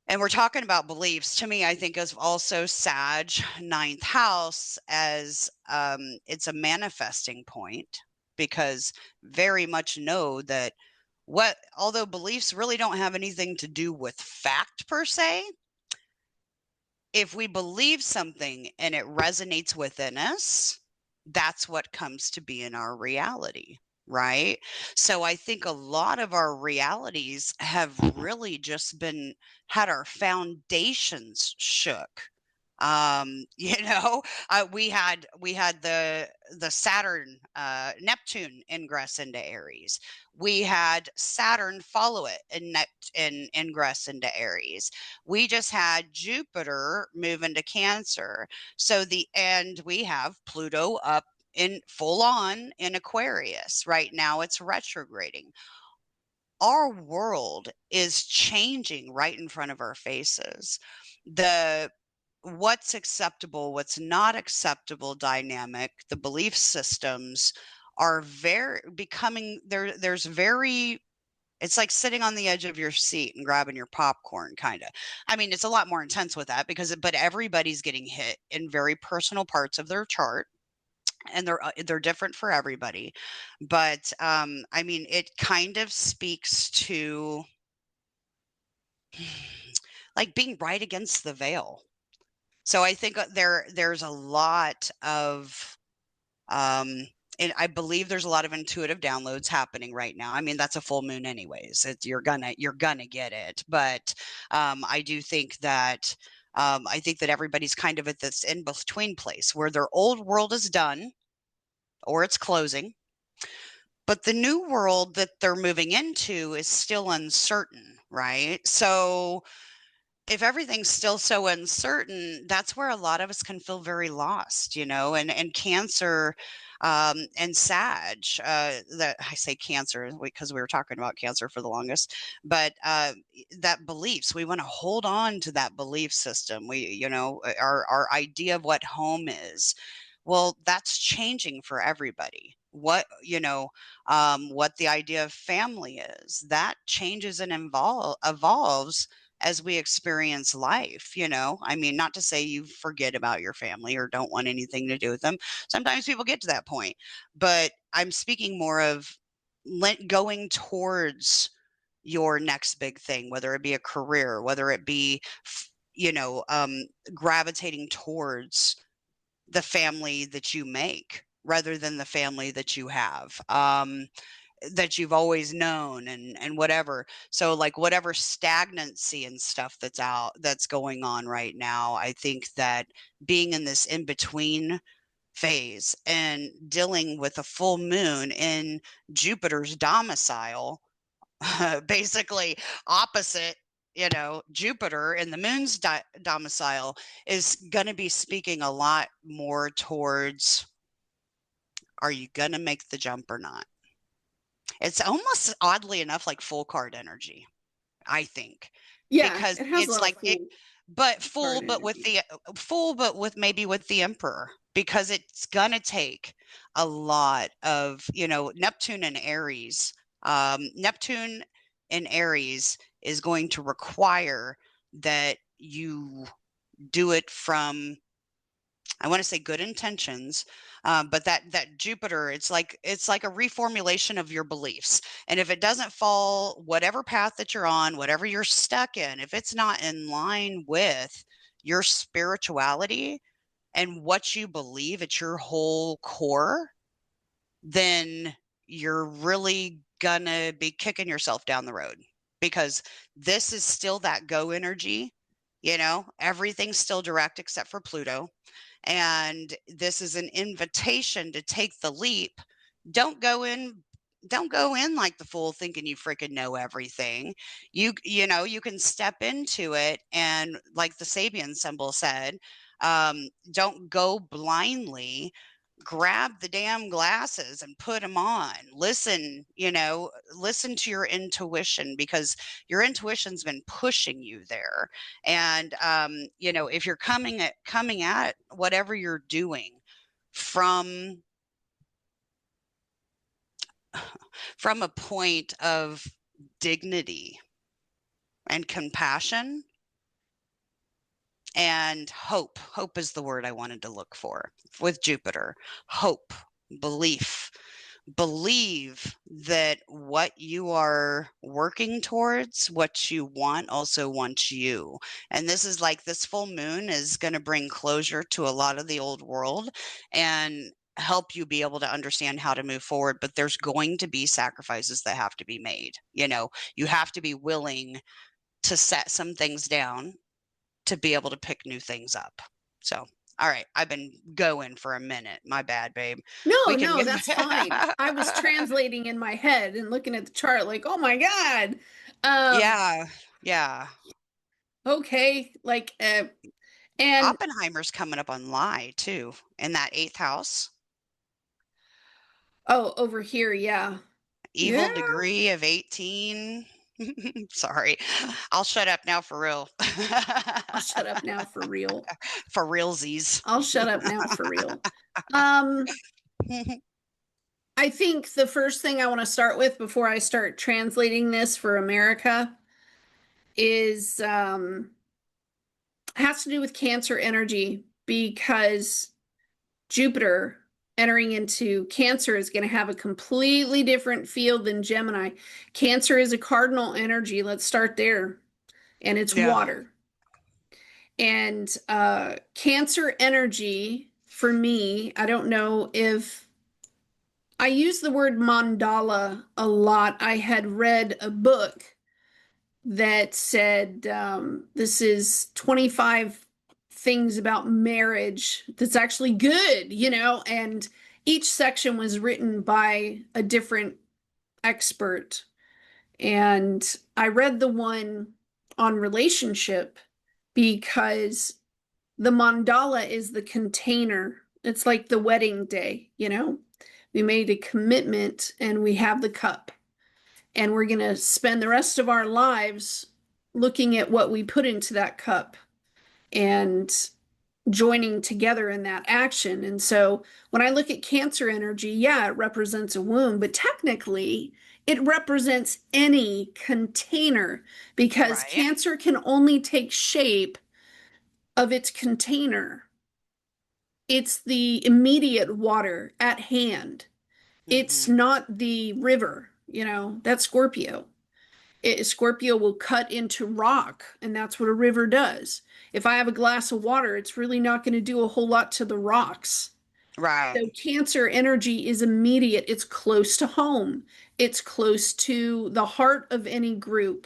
And we're talking about beliefs. To me, I think of also Sag, ninth house, as it's a manifesting point because very much know that although beliefs really don't have anything to do with fact per se, if we believe something and it resonates within us, that's what comes to be in our reality, right? So I think a lot of our realities have really just had our foundations shook. We had the Saturn, Neptune ingress into Aries. We had Saturn follow it and ingress into Aries. We just had Jupiter move into Cancer. And we have Pluto up in full on in Aquarius. Right now it's retrograding. Our world is changing right in front of our faces. The What's acceptable, what's not acceptable dynamic, the belief systems are very becoming there's very it's like sitting on the edge of your seat and grabbing your popcorn, kind of. I mean, it's a lot more intense with that but everybody's getting hit in very personal parts of their chart, and they're different for everybody. But I mean, it kind of speaks to like being right against the veil. So I think there's a lot of and I believe there's a lot of intuitive downloads happening right now. I mean, that's a full moon anyways. You're gonna get it. But I do think that everybody's kind of at this in between place where their old world is done or it's closing, But the new world that they're moving into is still uncertain, right? So if everything's still so uncertain, that's where a lot of us can feel very lost, and Cancer, and Sag, that I say Cancer because we were talking about Cancer for the longest, but that beliefs, we want to hold on to that belief system. Our idea of what home is. Well, that's changing for everybody. What the idea of family is, that changes and evolves as we experience life. I mean, not to say you forget about your family or don't want anything to do with them. Sometimes people get to that point, but I'm speaking more of going towards your next big thing, whether it be a career, whether it be, gravitating towards the family that you make rather than the family that you have. That you've always known, and whatever. So like whatever stagnancy and stuff that's going on right now, I think that being in this in between phase and dealing with a full moon in Jupiter's domicile, basically opposite, Jupiter in the moon's domicile, is going to be speaking a lot more towards, are you going to make the jump or not? It's almost, oddly enough, like full card energy, I think, Yeah, because it has a it's lot of like it, full but card full, but with energy. the full, but with maybe with the Emperor, because it's gonna take a lot of, Neptune and Aries. Neptune and Aries is going to require that you do it from, I want to say, good intentions, but that Jupiter, it's like a reformulation of your beliefs. And if it doesn't fall, whatever path that you're on, whatever you're stuck in, if it's not in line with your spirituality and what you believe at your whole core, then you're really gonna be kicking yourself down the road, because this is still that go energy. Everything's still direct except for Pluto. And this is an invitation to take the leap. Don't go in don't go in like the fool thinking you freaking know everything. You can step into it, and like the Sabian symbol said, don't go blindly. Grab the damn glasses and put them on. Listen to your intuition, because your intuition's been pushing you there. And if you're coming at whatever you're doing from from a point of dignity and compassion and hope. Hope is the word I wanted to look for with Jupiter. Hope, belief. Believe that what you are working towards, what you want, also wants you. And this is like, this full moon is going to bring closure to a lot of the old world and help you be able to understand how to move forward. But there's going to be sacrifices that have to be made. You have to be willing to set some things down to be able to pick new things up. So, all right, I've been going for a minute. My bad, babe. No, We can no, get that's fine. I was translating in my head and looking at the chart like, oh my God. Um, Yeah, yeah. okay, like and Oppenheimer's coming up on Lie too, in that eighth house. oh, over here, yeah. Yeah, Evil degree of 18. Sorry. I'll shut up now for real. I'll shut up now for real. For realsies. I'll shut up now for real. Um, I think the first thing I want to start with before I start translating this for America is has to do with Cancer energy, because Jupiter entering into Cancer is going to have a completely different field than Gemini. Cancer is a cardinal energy. Let's start there. And it's Yeah. water. And Cancer energy for me, I don't know if I use the word mandala a lot. I had read a book that said this is 25 things about marriage that's actually good, and each section was written by a different expert. And I read the one on relationship because the mandala is the container. It's like the wedding day, you know? We made a commitment and we have the cup. And we're going to spend the rest of our lives looking at what we put into that cup and joining together in that action. And so when I look at Cancer energy, yeah, it represents a womb, but technically it represents any container because Right. Cancer can only take shape of its container. It's the immediate water at hand. It's Mm-hmm. not the river, you know, that's Scorpio. Scorpio will cut into rock, and that's what a river does. If I have a glass of water, it's really not going to do a whole lot to the rocks. Right. So Cancer energy is immediate. It's close to home. It's close to the heart of any group,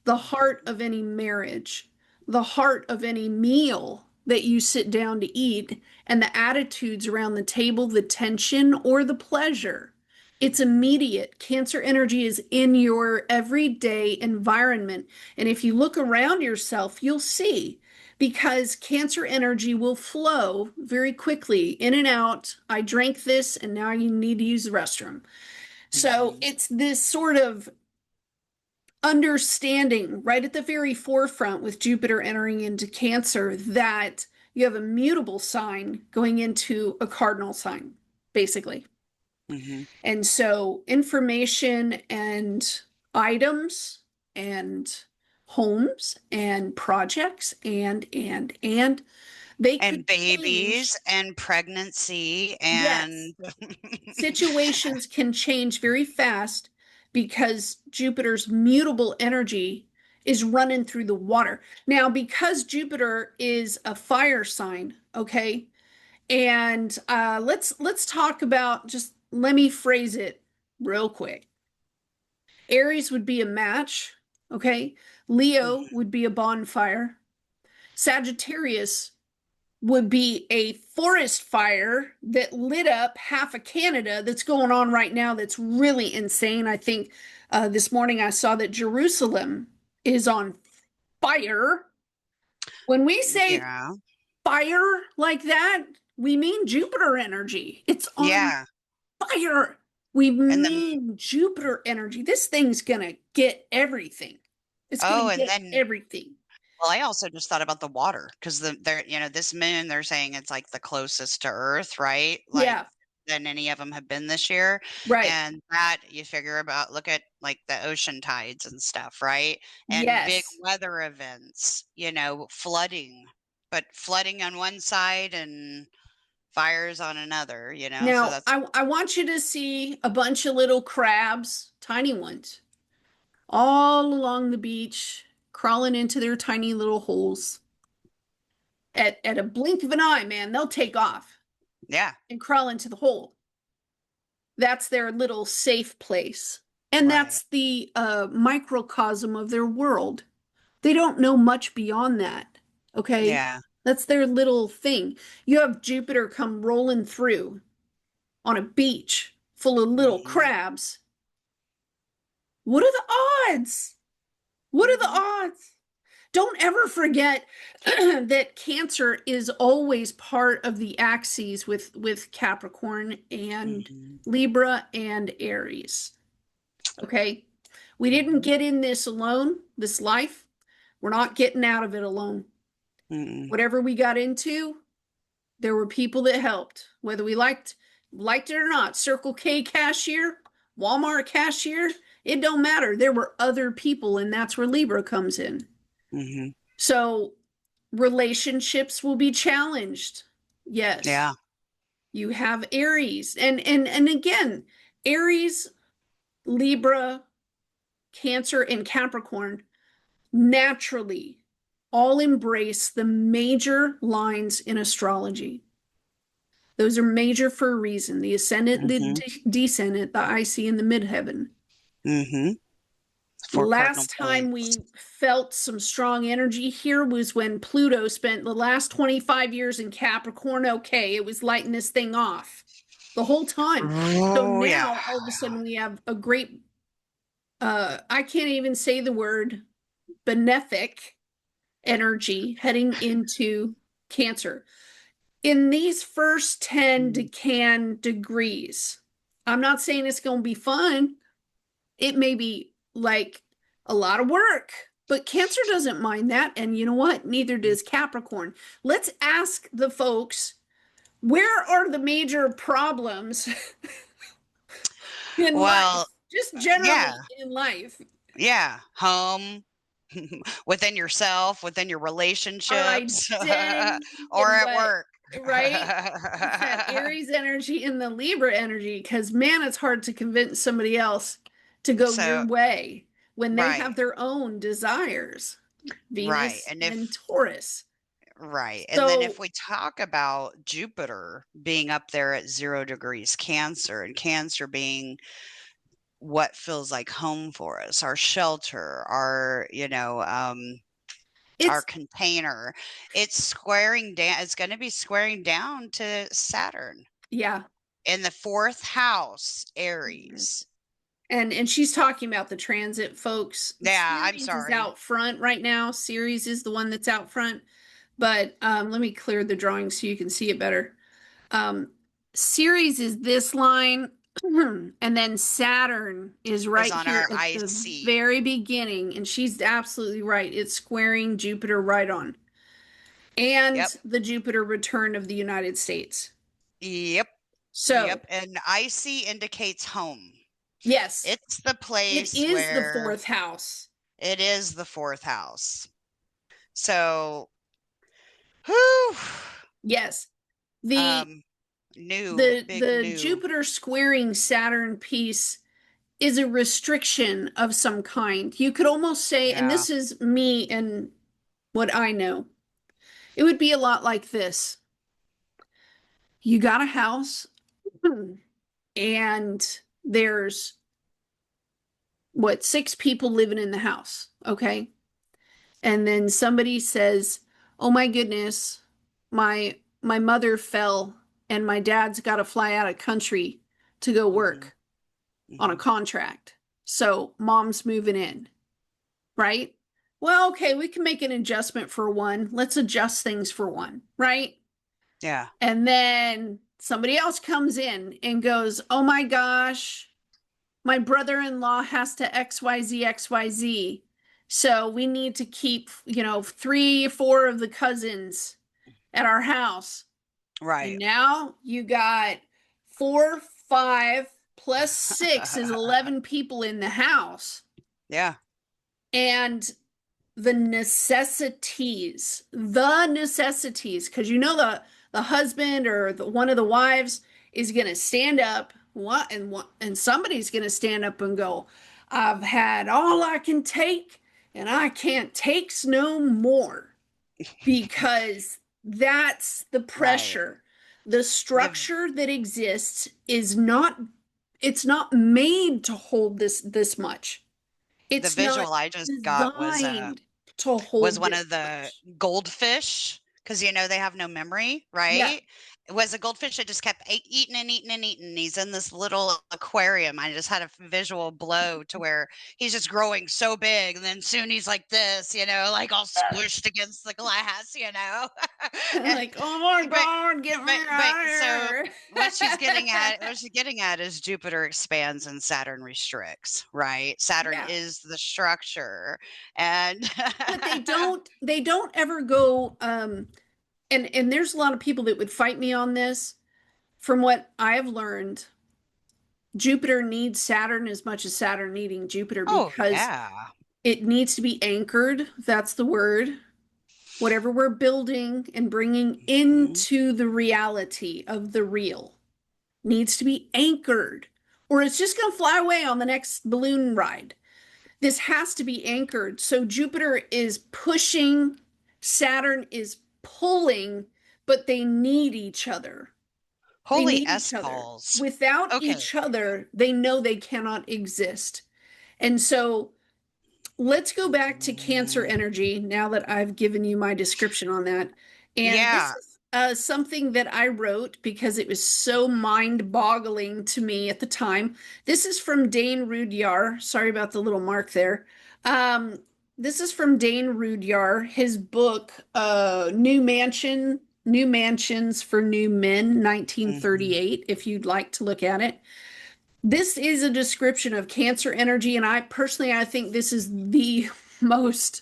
the heart of any marriage, the heart of any meal that you sit down to eat, and the attitudes around the table, the tension or the pleasure. It's Mm-hmm. immediate. Cancer energy is in your everyday environment. And if you look around yourself, you'll see because Cancer energy will flow very quickly in and out. I drank this and now you need to use the restroom. So Mm-hmm. it's this sort of understanding right at the very forefront with Jupiter entering into Cancer that you have a mutable sign going into a cardinal sign, basically. Mm-hmm. And so information and items and homes and projects and they could And change. babies and pregnancy Yes, and situations can change very fast because Jupiter's mutable energy is running through the water. Now, because Jupiter is a fire sign, okay, and let's talk about just let me phrase it real quick. Aries would be a match, okay? Leo Mhm. would be a bonfire. Sagittarius would be a forest fire that lit up half of Canada that's going on right now that's really insane. I think this morning I saw that Jerusalem is on fire. When we say Yeah. fire like that, we mean Jupiter energy. It's on Yeah. fire. We And then mean Jupiter energy. This thing's going to get everything. It's going oh, to and get then everything. well, I also just thought about the water because they're this moon they're saying it's like the closest to Earth, right? Like Yeah, than any of them have been this year, right. and that you figure about look at like the ocean tides and stuff, right? And big Yes. weather events, flooding, but flooding on one side and fires on another, so Now, that's I want you to see a bunch of little crabs, tiny ones, all along the beach, crawling into their tiny little holes. At a blink of an eye, man, they'll take off yeah, and crawl into the hole. That's their little safe place. And right. that's the microcosm of their world. They don't know much beyond that. Okay. Yeah. That's their little thing. You have Jupiter come rolling through on a beach full of little Mhm. crabs. What are the odds? What are the Mhm. odds? Don't ever forget that Cancer is always part of the axes with Capricorn and Mhm. Libra and Aries. Okay? We didn't Mhm. get in this alone, this life. We're not getting out of it alone. Mm-mm. Whatever we got into, there were people that helped, whether we liked it or not. Circle K cashier, Walmart cashier, it don't matter. There were other people, and that's where Libra comes in. Mhm. So relationships will be challenged. Yes. Yeah. You have Aries. And again, Aries, Libra, Cancer, and Capricorn naturally all embrace the major lines in astrology. Those are major for a reason. The ascendant, the Mhm. descendant, the IC, and the midheaven. Mhm. 4 cardinal Last time points. we felt some strong energy here was when Pluto spent the last 25 years in Capricorn. Okay, it was lighting this thing off. the whole time. So Oh, yeah. now all of a sudden we have a great, I can't even say the word, benefic energy heading into Cancer. In these first 10 decan degrees, I'm not saying it's going to be fun. It may be like a lot of work, but Cancer doesn't mind that. And you know what? Neither does Capricorn. Let's ask the folks, where are the major problems in Well, life? Just yeah, generally in life. yeah. Home, within yourself, within your Our relationships, identity or and at what, work. right? It's that Aries energy and the Libra energy, because man, it's hard to convince somebody else to go your So, way when they right, have their own desires. right. Venus And and if Taurus. Right. And then if So we talk about Jupiter being up there at 0 degrees Cancer, and Cancer being what feels like home for us, our shelter, our it's, container, it's squaring down, it's going to be squaring down to Saturn yeah. in the fourth house, Mhm. Aries. And she's talking about the transit, folks. Yeah, I'm Ceres is sorry. out front right now. Ceres is the one that's out front. But let me clear the drawing so you can see it better. Um, Ceres is this line, and then Saturn is Is right on here our at the IC. very beginning, and she's absolutely right. It's squaring Jupiter right on, and Yep. the Jupiter return of the United States. Yep. So, Yep. And IC indicates home. yes, It's the it place is the where fourth house. it is the fourth house. So, whew, Yes, the um, new, the big the new. Jupiter squaring Saturn piece is a restriction of some kind. You could almost say, and Yeah. this is me and what I know, it would be a lot like this. You got a house, and there's what, six people living in the house, okay? And then somebody says, "Oh my goodness, my mother fell and my dad's got to fly out of country to go Hmm. work on a Hmm. contract. So mom's moving in." Right? Well, okay, we can make an adjustment for one. Let's adjust things for one, right? Yeah. And then somebody else comes in and goes, "Oh my gosh, my brother-in-law has to XYZ, XYZ. So we need to keep, three, four of the cousins at our house." And Right. now you got four, five plus six is 11 people in the house. Yeah. And the necessities, because the husband or one of the wives is going to stand up, and somebody's going to stand up and go, "I've had all I can take and I can't takes no more," because that's the Right. pressure. The The structure that exists is not, it's not made to hold this much. the It's not visual I just got designed to was hold one this of the much. goldfish, because they have no memory, Yeah. right? It was a goldfish that just kept eating and eating and eating. He's in this little aquarium. I just had a visual blow to where he's just growing so big, and then soon he's like this, like all squished against the glass, And- Like, oh my but God, get me but out of so here. what she's getting at is Jupiter expands and Saturn restricts, right? Saturn Yeah. is the structure, and But they don't ever go, and there's a lot of people that would fight me on this. From what I've learned, Jupiter needs Saturn as much as Saturn needing Jupiter, oh because yeah. it needs to be anchored. That's the word. Whatever we're building and bringing Mhm. into the reality of the real needs to be anchored, or it's just going to fly away on the next balloon ride. This has to be anchored. So Jupiter is pushing, Saturn is pulling, but they need each other. They Holy need each S other. calls. Without Okay. each other, they know they cannot exist. And so let's go back to Cancer Mm, energy now that I've given you my description on that. And this yeah. is something that I wrote because it was so mind-boggling to me at the time. This is from Dane Rudyard. Sorry about the little mark there. Um, this is from Dane Rudyard, his book, New Mansions for New Men, Hmm. 1938, if you'd like to look at it. This is a description of Cancer energy, and I think this is the most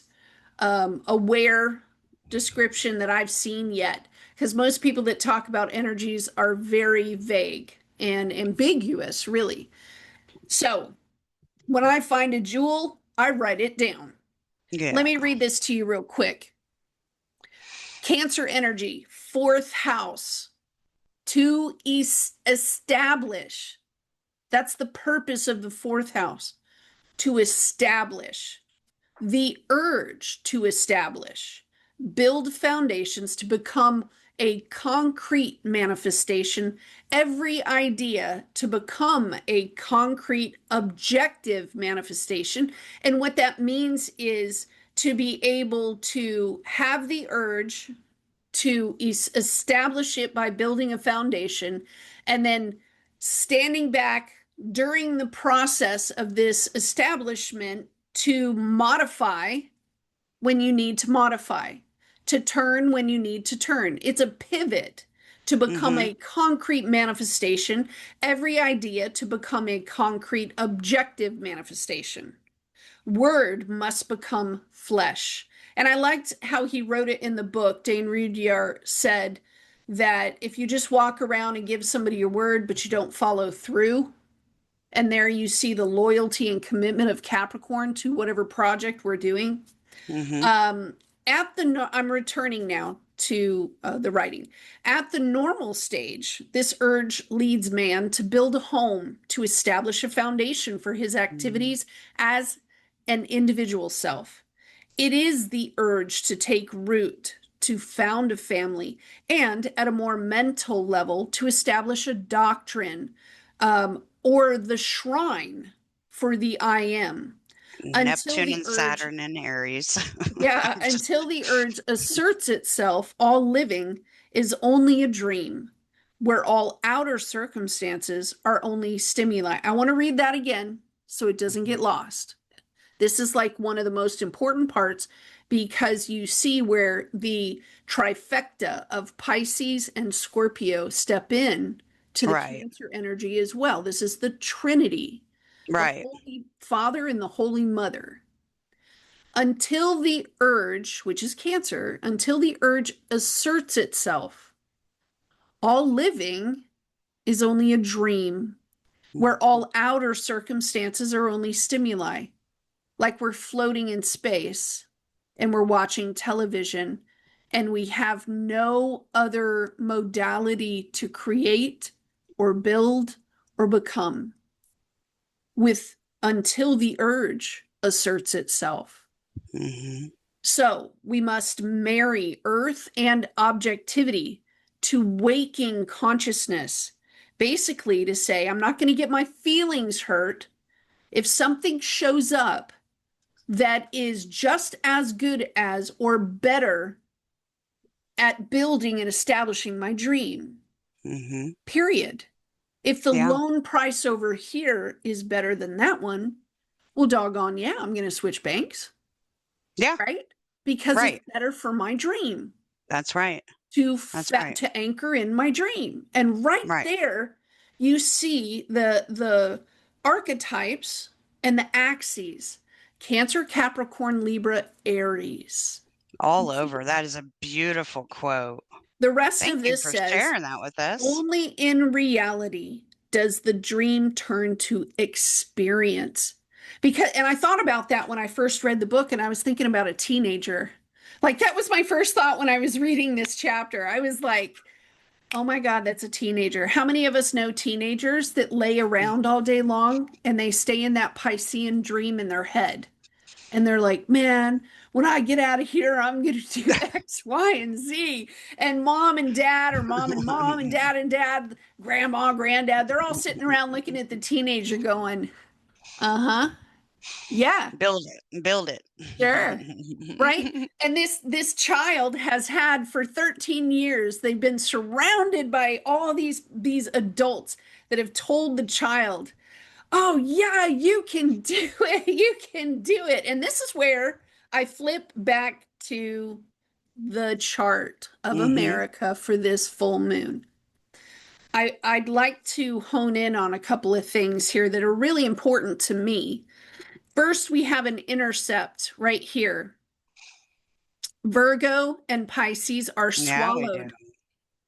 aware description that I've seen yet. Because most people that talk about energies are very vague and ambiguous, really. So when I find a jewel, I write it down. Let Yeah. me read this to you real quick. Cancer energy, fourth house, to establish. That's the purpose of the fourth house, to establish. The urge to establish, build foundations to become a concrete manifestation, every idea to become a concrete objective manifestation. And what that means is to be able to have the urge to establish it by building a foundation and then standing back during the process of this establishment to modify when you need to modify, to turn when you need to turn. It's a pivot to become Hmm. a concrete manifestation, every idea to become a concrete objective manifestation. Word must become flesh. And I liked how he wrote it in the book. Dane Rudyard said that if you just walk around and give somebody your word, but you don't follow through, and there you see the loyalty and commitment of Capricorn to whatever project we're doing. Hmm. Um, I'm returning now to the writing. At the normal stage, this urge leads man to build a home, to establish a foundation for his activities as an individual self. It is the urge to take root, to found a family, and at a more mental level, to establish a doctrine or the shrine for the I am until Neptune the and urge, Saturn and Aries. yeah, Just, until the urge asserts itself, all living is only a dream, where all outer circumstances are only stimuli. I want to read that again so it doesn't get mhm. lost. This is like one of the most important parts because you see where the trifecta of Pisces and Scorpio step in to the Right. Cancer energy as well. This is the Trinity, the Right. Holy Father and the Holy Mother. Until the urge, which is Cancer, until the urge asserts itself, all living is only a dream, where Mhm. all outer circumstances are only stimuli, like we're floating in space and we're watching television and we have no other modality to create or build or become with until the urge asserts itself. Mhm. So we must marry earth and objectivity to waking consciousness, basically to say, I'm not going to get my feelings hurt if something shows up that is just as good as or better at building and establishing my dream. Mhm. Period. If the Yeah. loan price over here is better than that one, well, doggone, yeah, I'm going to switch banks, Yeah. right? Because it's Right. better for my dream That's right. to That's right. to anchor in my dream. And right Right. there, you see the archetypes and the axes: Cancer, Capricorn, Libra, Aries. All over. That is a beautiful quote. The rest Thank of you this for says, sharing that with us. only in reality does the dream turn to experience. Because, and I thought about that when I first read the book, and I was thinking about a teenager. Like, that was my first thought when I was reading this chapter. I was like, oh my God, that's a teenager. How many of us know teenagers that lay around all day long and they stay in that Piscean dream in their head? And they're like, man, when I get out of here, I'm going to do X, Y, and Z. And mom and dad, or mom and mom, and dad, grandma, granddad, they're all sitting around looking at the teenager going, uh huh. Yeah, Build it. sure. Right? And this child has had for 13 years, they've been surrounded by all these adults that have told the child, "Oh yeah, you can do it. You can do it." And this is where I flip back to the chart of Hmm. America for this full moon. I'd like to hone in on a couple of things here that are really important to me. First, we have an intercept right here. Virgo and Pisces are Yeah, we do. swallowed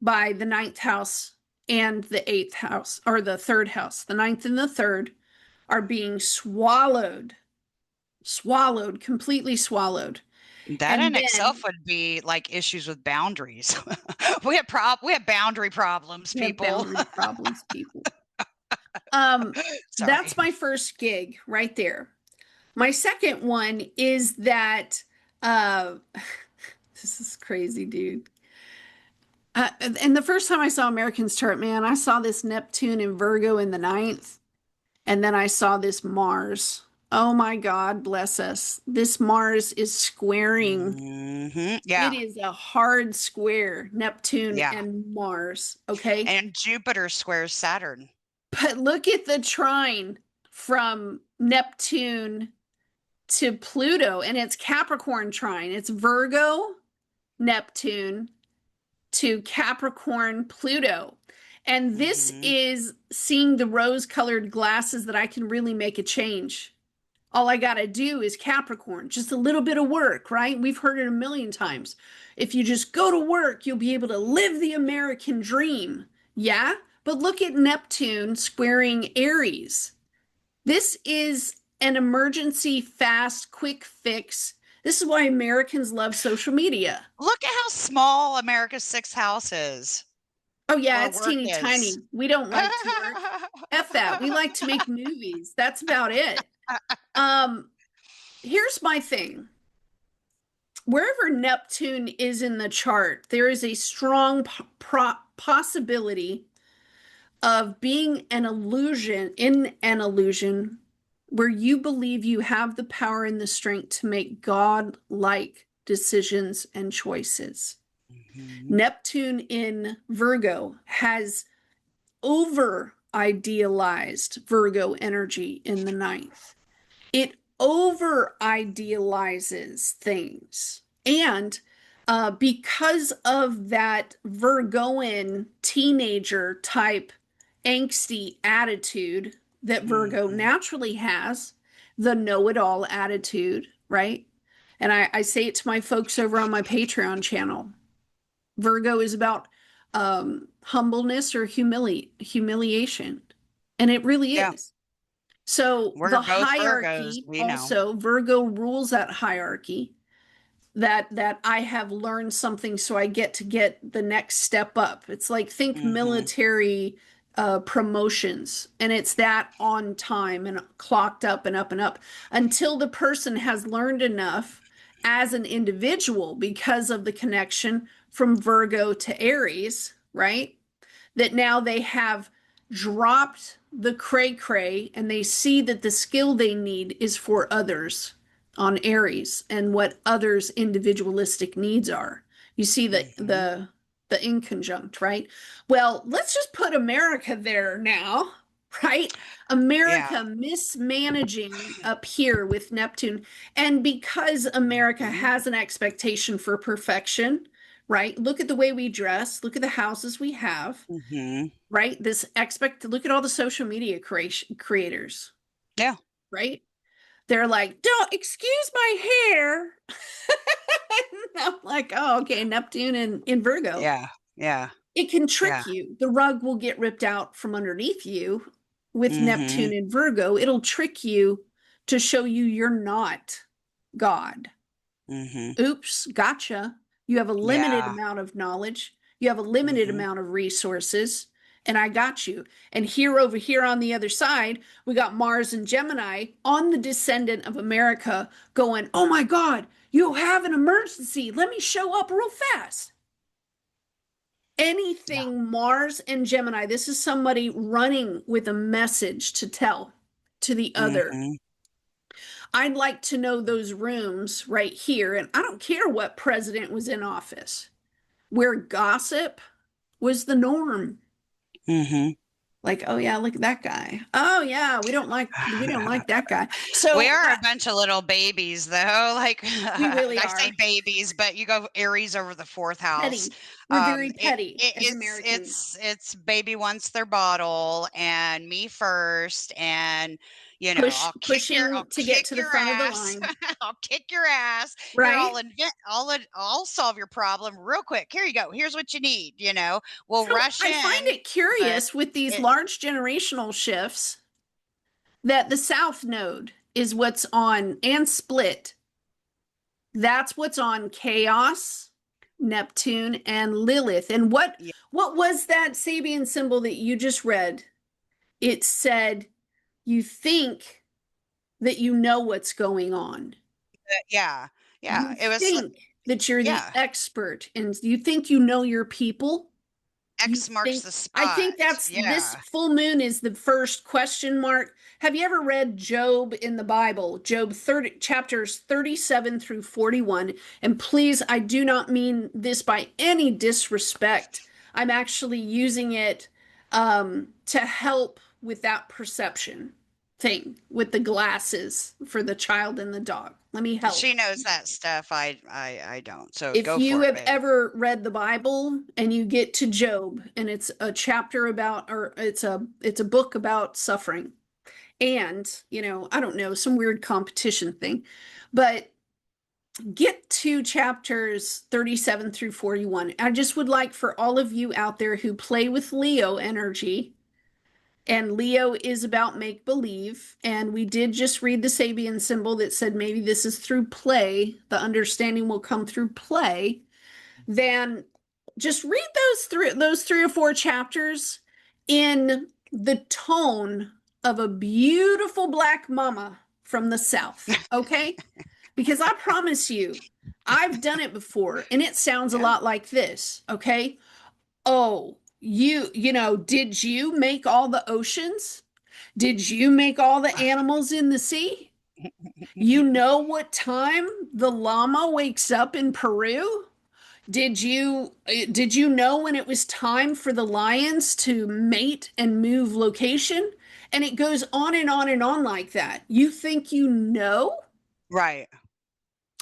by the ninth house and the eighth house, or the third house. The ninth and the third are being swallowed, completely swallowed. That And in itself then would be like issues with boundaries. We have boundary problems, we have people. boundary problems, people. Um, Sorry. that's my first gig right there. My second one is that uh this is crazy, dude. And the first time I saw American's chart, man, I saw this Neptune in Virgo in the ninth, and then I saw this Mars. Oh my God, bless us. This Mars is squaring. It Yeah, is a hard square, Neptune yeah. and Mars, okay? And Jupiter squares Saturn. But look at the trine from Neptune to Pluto, and it's Capricorn trine. It's Virgo, Neptune to Capricorn, Pluto. And this Hmm. is seeing the rose colored glasses that I can really make a change. All I got to do is Capricorn, just a little bit of work, right? We've heard it a million times. If you just go to work, you'll be able to live the American dream. Yeah? But look at Neptune squaring Aries. This is an emergency, fast, quick fix. This is why Americans love social media. Look at how small America's sixth house is, Oh, yeah, or it's work teeny is. tiny. We don't like to work. F that. We like to make movies. That's about it. Um, Here's my thing. Wherever Neptune is in the chart, there is a strong possibility of being an illusion in an illusion where you believe you have the power and the strength to make God-like decisions and choices. Mhm. Neptune in Virgo has over idealized Virgo energy in the ninth. It over idealizes things. And because of that Virgoan teenager type angsty attitude that Virgo Mhm. naturally has, the know it all attitude, right? And I say it to my folks over on my Patreon channel. Virgo is about humbleness or humiliation. And it really Yeah, is. So we're the both Virgos, hierarchy we know. also, Virgo rules that hierarchy that I have learned something so I get the next step up. It's like think Mhm. military promotions, and it's that on time and clocked up and up and up until the person has learned enough as an individual because of the connection from Virgo to Aries, right? That now they have dropped the cray cray and they see that the skill they need is for others on Aries and what others' individualistic needs are. You see Mhm. the inconjunct, right? Well, let's just put America there now, right? Yeah. America mismanaging up here with Neptune. And because America Mhm. has an expectation for perfection, right? Look at the way we dress, look at the houses we have, Mhm. right? This expect look at all the social media creators, Yeah. right? They're like, don't excuse my hair. I'm like, oh, okay, Neptune in Virgo. Yeah. Yeah. It can Yeah. trick you. The rug will get ripped out from underneath you with Mhm. Neptune in Virgo. It'll trick you to show you you're not God. Mhm. Oops, gotcha. You have a limited Yeah. amount of knowledge, you have a limited Mhm. amount of resources, and I got you. And here over here on the other side, we got Mars and Gemini on the descendant of America going, oh my God, you have an emergency. Let me show up real fast. Yeah. Anything Mars and Gemini, this is somebody running with a message to tell to the other. Mhm. I'd like to know those rooms right here. And I don't care what president was in office, where gossip was the norm. Hmm. Like, oh yeah, look at that guy. Oh yeah, we don't like that guy. We So are a bunch of little babies, though. Like we really I say are babies, but you go Aries over the fourth house. petty. We're very It, petty it as Americans. it's baby wants their bottle and me first, and Pushing I'll to get kick to the your front of the ass. line, I'll kick your ass. Here, right? I'll solve your problem real quick. Here you go. Here's what you need. We'll So rush I find in, it but curious with these it, large generational shifts that the South Node is what's on and split. That's what's on Chaos, Neptune, and Lilith. And what yeah, what was that Sabian symbol that you just read? It said you think that you know what's going on. yeah, yeah. You It was think that you're the yeah. expert and you think you know your people. You X marks think, the I spot. think that's this Yeah. full moon is the first question mark. Have you ever read Job in the Bible? Job 30, chapters 37 through 41. And please, I do not mean this by any disrespect. I'm actually using it to help with that perception thing with the glasses for the child and the dog. Let me help. She knows that stuff. I don't. So If go you for it, have babe. ever read the Bible and you get to Job and it's a chapter about or it's a book about suffering and, I don't know, some weird competition thing. But get to chapters 37 through 41. I just would like for all of you out there who play with Leo energy, and Leo is about make believe. And we did just read the Sabian symbol that said maybe this is through play. The understanding will come through play. Then just read those three or four chapters in the tone of a beautiful black mama from the South, okay? Because I promise you, I've done it before and it sounds a Yeah. lot like this, okay? Oh, did you make all the oceans? Did you make all the animals in the sea? You know what time the llama wakes up in Peru? Did you know when it was time for the lions to mate and move location? And it goes on and on and on like that. You think you know? Right.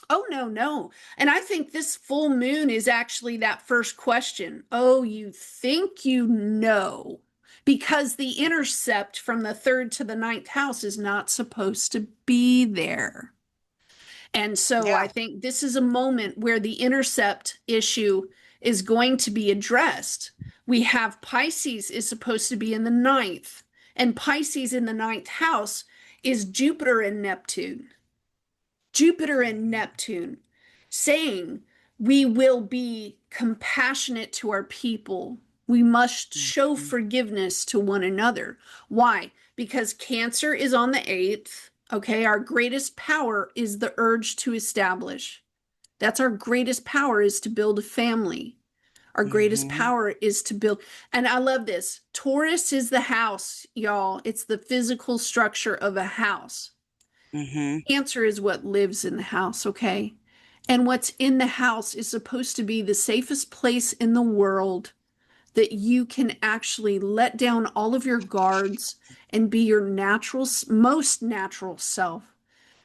Oh, no, no. And I think this full moon is actually that first question. Oh, you think you know? Because the intercept from the third to the ninth house is not supposed to be there. And so I Yeah. think this is a moment where the intercept issue is going to be addressed. We have Pisces is supposed to be in the ninth, and Pisces in the ninth house is Jupiter and Neptune. Jupiter and Neptune saying we will be compassionate to our people. We must show Mhm. forgiveness to one another. Why? Because Cancer is on the 8th. Okay, our greatest power is the urge to establish. That's our greatest power is to build a family. Our greatest Mhm. power is to build. And I love this. Taurus is the house, y'all. It's the physical structure of a house. Mhm. Cancer is what lives in the house, okay? And what's in the house is supposed to be the safest place in the world that you can actually let down all of your guards and be your most natural self.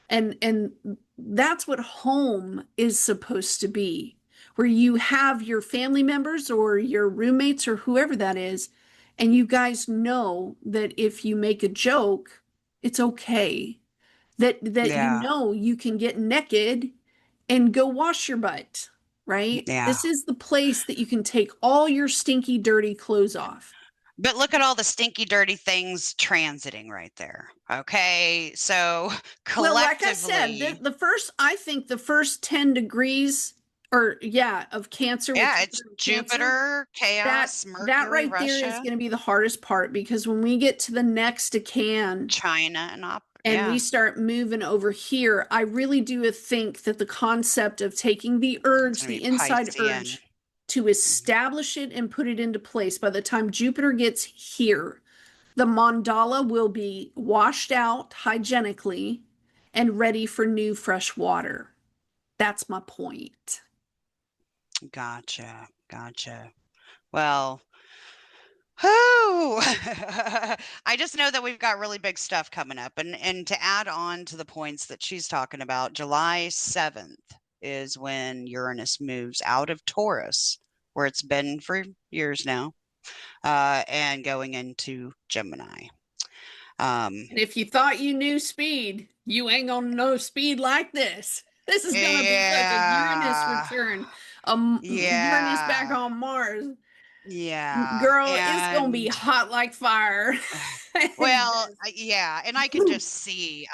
And that's what home is supposed to be, where you have your family members or your roommates or whoever that is, and you guys know that if you make a joke, it's okay. That Yeah. you can get naked and go wash your butt, right? Yeah. This is the place that you can take all your stinky, dirty clothes off. But look at all the stinky, dirty things transiting right there. Okay. So Well, like I said, collectively, I think the first 10 degrees or yeah, of Cancer with yeah, it's Jupiter and Cancer, Jupiter, that chaos, that Mercury, right there is Russia, going to be the hardest part because when we get to the next decan China, and and we yeah, start moving over here, I really do think that the concept of taking it's gonna the be inside Piscean. urge, to establish it and put it into place, by the time Jupiter gets here, the mandala will be washed out hygienically and ready for new fresh water. That's my point. Gotcha. Gotcha. Well, whoo! I just know that we've got really big stuff coming up. And to add on to the points that she's talking about, July 7th is when Uranus moves out of Taurus, where it's been for years now, and going into Gemini. And if you thought you knew speed, you ain't gonna know speed like this. This is gonna be like a Uranus Yeah. return, Uranus back Yeah. on Mars. Yeah. Girl, it's gonna be And hot like fire. well, yeah, and I can just see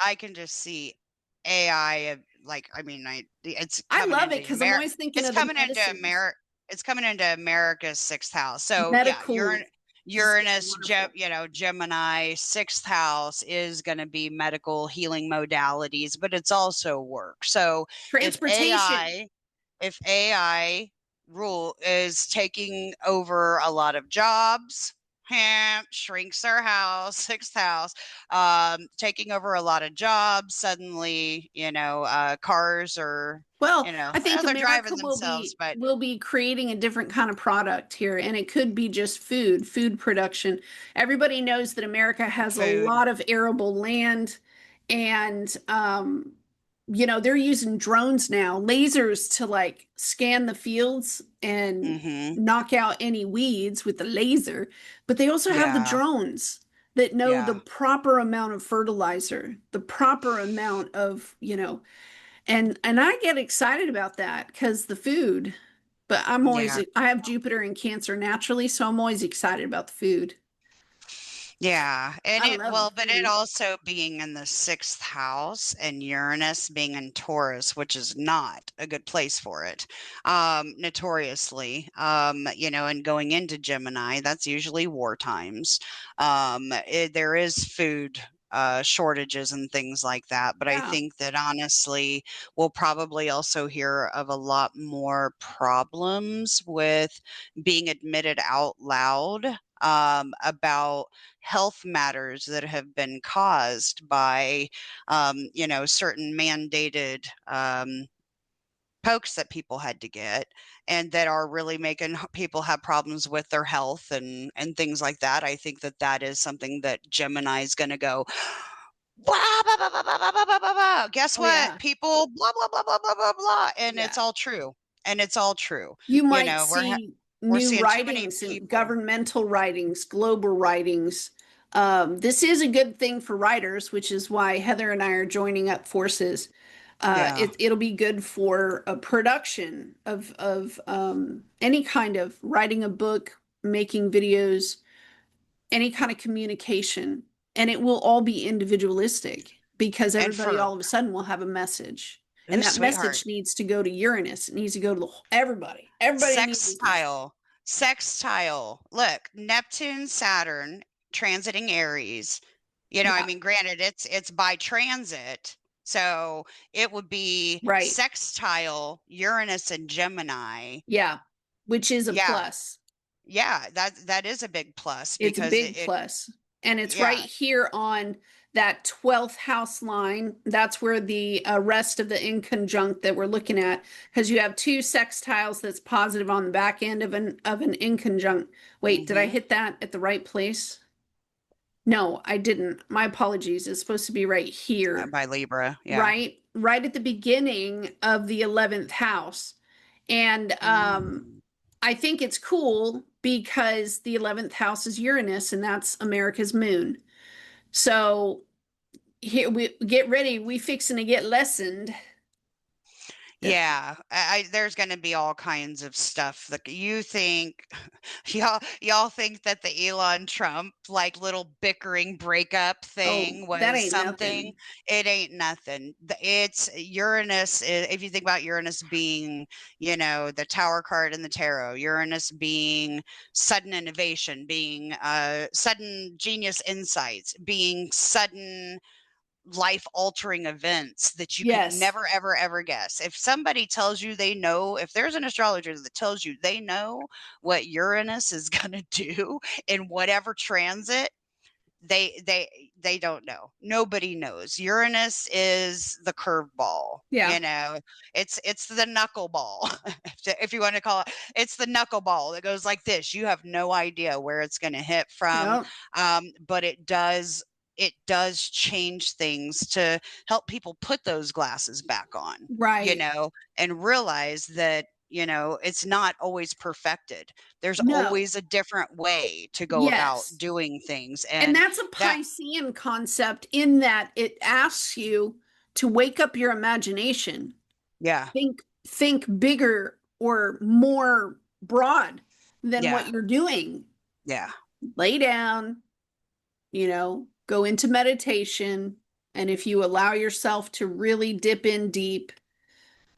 AI, like, I mean, it's I coming love it into because I'm always thinking of the medicines. It's coming into America's sixth house. So yeah, Medical is gonna be wonderful. Gemini, sixth house is going to be medical healing modalities, but it's also work. So if Transportation. AI, if AI rule is taking over a lot of jobs, shrinks our house, sixth house, taking over a lot of jobs. Suddenly, cars are, Well, I think they're driving America themselves, but will be creating a different kind of product here, and it could be just food production. Everybody knows that America has a food. lot of arable land, and they're using drones now, lasers to like scan the fields and Mm-hmm. knock out any weeds with the laser. But they also have the Yeah. drones that know the Yeah. proper amount of fertilizer, the proper amount of, and I get excited about that because the food, but Yeah. I have Jupiter in Cancer naturally, so I'm always excited about the food. Yeah, and I love the but it food. also being in the sixth house and Uranus being in Taurus, which is not a good place for it, notoriously. And going into Gemini, that's usually war times. There is food shortages and things like that, but I Yeah. think that honestly, we'll probably also hear of a lot more problems with being admitted out loud about health matters that have been caused by, certain mandated pokes that people had to get, and that are really making people have problems with their health and things like that. I think that that is something that Gemini is going to go. Blah, blah, blah, blah, blah, blah, blah, blah, blah. Guess Oh what? yeah. People, blah, blah, blah, blah, blah, blah, blah. And it's Yeah. all true. And it's all true. You You might know, see we're new seeing too many writings and people. governmental writings, global writings. This is a good thing for writers, which is why Heather and I are joining up forces. Yeah. It'll be good for a production of any kind of writing a book, making videos, any kind of communication, and it will all be individualistic because And everybody for, all of a sudden will have a message. ooh, And that sweetheart, message needs to go to Uranus. It needs to go to everybody. Everybody needs this message. sextile, sextile. Look, Neptune, Saturn, transiting Aries. I Yeah, mean, granted, it's by transit, so it would be right. sextile Uranus and Gemini. Yeah, which is a Yeah, plus. yeah, that is a big plus It's a because big plus. And it's right yeah, here on that 12th house line. That's where the rest of the inconjunct that we're looking at, because you have two sextiles that's positive on the back end of an inconjunct. Wait, did I mm-hmm, hit that at the right place? No, I didn't. My apologies. It's supposed to be right here, by Libra. Yeah. right at the beginning of the 11th house. And Mm. I think it's cool because the 11th house is Uranus and that's America's moon. So here we get ready. We fixing to get lessened. Yeah, there's going to be all kinds of stuff that you think y'all think that the Elon Trump like little bickering breakup Oh, thing that was ain't something. nothing. It ain't nothing. It's Uranus. If you think about Uranus being, the Tower card in the tarot, Uranus being sudden innovation, being sudden genius insights, being sudden life altering events that you could Yes. never ever ever guess. If somebody tells you they know, if there's an astrologer that tells you they know what Uranus is going to do in whatever transit, they don't know. Nobody knows. Uranus is the curveball. Yeah. You know, it's the knuckleball, if you want to call it. It's the knuckleball that goes like this. You have no idea where it's going to hit from, Yep. but it does change things to help people put those glasses back on, you Right. know, and realize that, you know, it's not always perfected. There's No. always a different way to go about Yes. doing things. And And that's a that, Piscean concept in that it asks you to wake up your imagination. yeah, Think bigger or more broad than what yeah, you're doing. yeah. Lay down, go into meditation. And if you allow yourself to really dip in deep,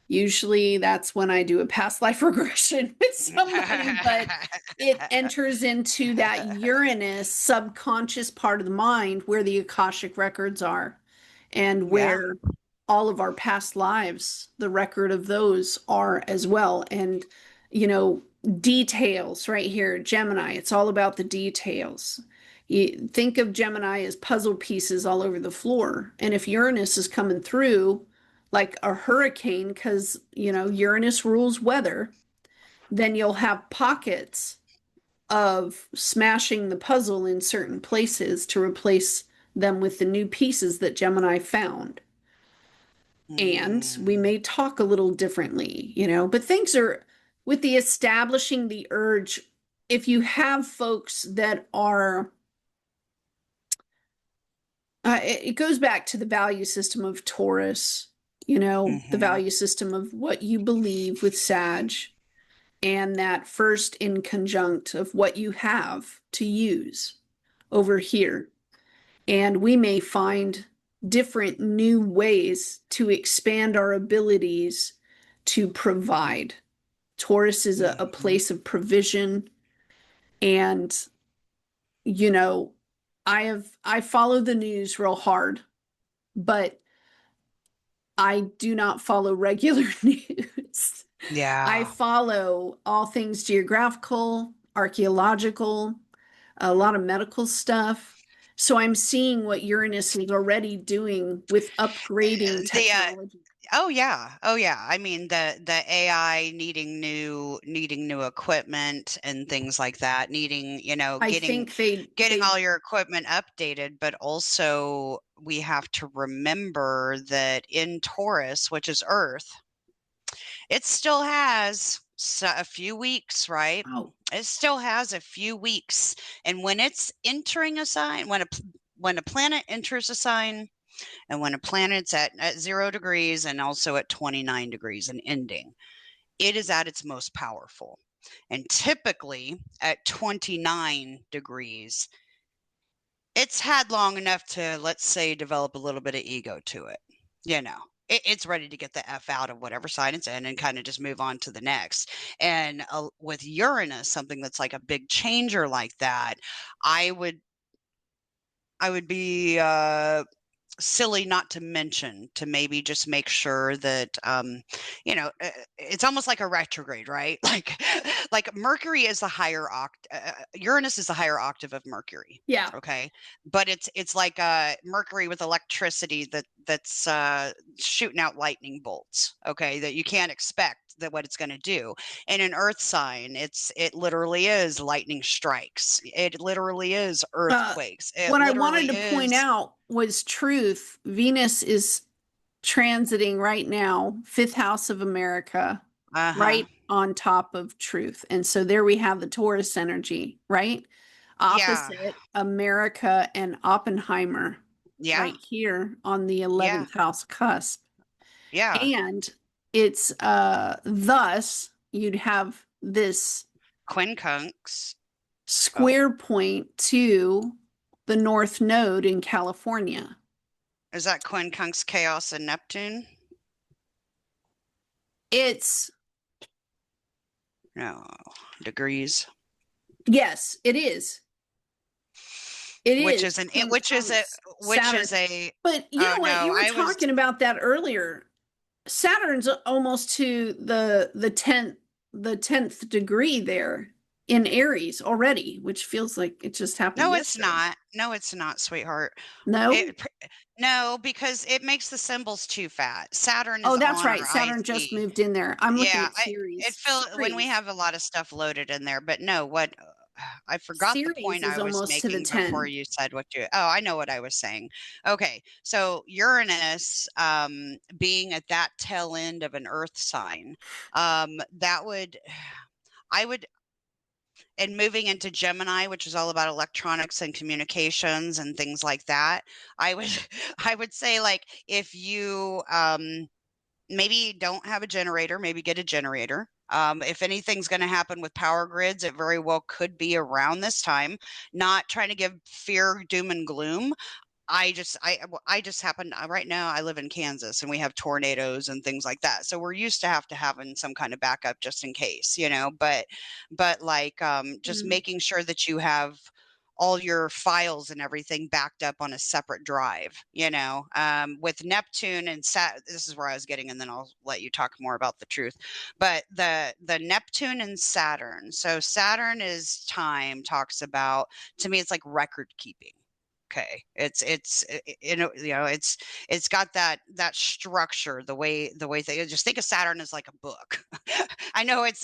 usually that's when I do a past life regression with somebody, but it enters into that Uranus subconscious part of the mind where the Akashic records are and Yeah. where all of our past lives, the record of those are as well. And, you know, details right here, Gemini, it's all about the details. You think of Gemini as puzzle pieces all over the floor. And if Uranus is coming through like a hurricane, because, Uranus rules weather, then you'll have pockets of smashing the puzzle in certain places to replace them with the new pieces that Gemini found. And we Mm, may talk a little differently, but things are with the establishing the urge. If you have folks that are, it goes back to the value system of Taurus, the mhm, value system of what you believe with Sag, and that first in conjunct of what you have to use over here. And we may find different new ways to expand our abilities to provide. Taurus is a mhm. place of provision. And, you know, I follow the news real hard, but I do not follow regular news. I Yeah. follow all things geographical, archaeological, a lot of medical stuff. So I'm seeing what Uranus is already doing with upgrading The technology. Oh yeah. Oh yeah. I mean the AI needing new equipment and things like that, needing, you know, I think getting they all your equipment updated, but also we have to remember that in Taurus, which is Earth, it still has a few weeks, right? oh It still has a few weeks. And when it's entering a sign, when a planet enters a sign, and when a planet's at 0 degrees and also at 29 degrees and ending, it is at its most powerful. And typically at 29 degrees, it's had long enough to, let's say, develop a little bit of ego to it. You know, it's ready to get the F out of whatever sign it's in and kind of just move on to the next. And with Uranus, something that's like a big changer like that, I would I would be silly not to mention to maybe just make sure that it's almost like a retrograde, right? Like Mercury is the higher Uranus is the higher octave of Mercury. yeah. Okay, but it's like Mercury with electricity that's shooting out lightning bolts, okay, that you can't expect that what it's going to do. In an earth sign, it literally is lightning strikes, it literally is Uh, earthquakes, it what I wanted literally to point is. out was truth. Venus is transiting right now, fifth house of America, Uh-huh. right on top of truth. And so there we have the Taurus energy, right? Yeah. Opposite America and Oppenheimer, Yeah. right here on the Yeah. 11th house cusp. Yeah. And it's thus you'd have this Quincunx. Oh, square point to the North Node in California. is that Quincunx Chaos and Neptune? It's No. Degrees. yes, it is. It Which is is an it quincunx which Saturn. is a But you oh know what? no, You were I was talking about that earlier. Saturn's almost to the 10th degree there in Aries already, which feels like it just happened No, it's yesterday. not. No, it's not, sweetheart. No? It, no, because it makes the symbols too fat. Saturn Oh, is that's on right. our Saturn just IC. moved in there. I'm looking Yeah, at it Ceres. feel when we Ceres. have a lot of stuff loaded in there, but no, what I forgot the Ceres point is I was almost to the making before 10. you said what you. Oh, I know what I was saying. Okay, so Uranus, being at that tail end of an Earth sign, that would, I would, and moving into Gemini, which is all about electronics and communications and things like that. I would, I would say like if you maybe don't have a generator, maybe get a generator. If anything's going to happen with power grids, it very well could be around this time. Not trying to give fear, doom, and gloom. I just happen right now I live in Kansas and we have tornadoes and things like that. So we're used to having some kind of backup just in case, you know, but like just Mm. making sure that you have all your files and everything backed up on a separate drive, you know. With Neptune and this is where I was getting, and then I'll let you talk more about the truth. But the Neptune and Saturn. So Saturn is time talks about, to me it's like record keeping. Okay, you know, it's got that structure, the way they just think of Saturn as like a book. I know it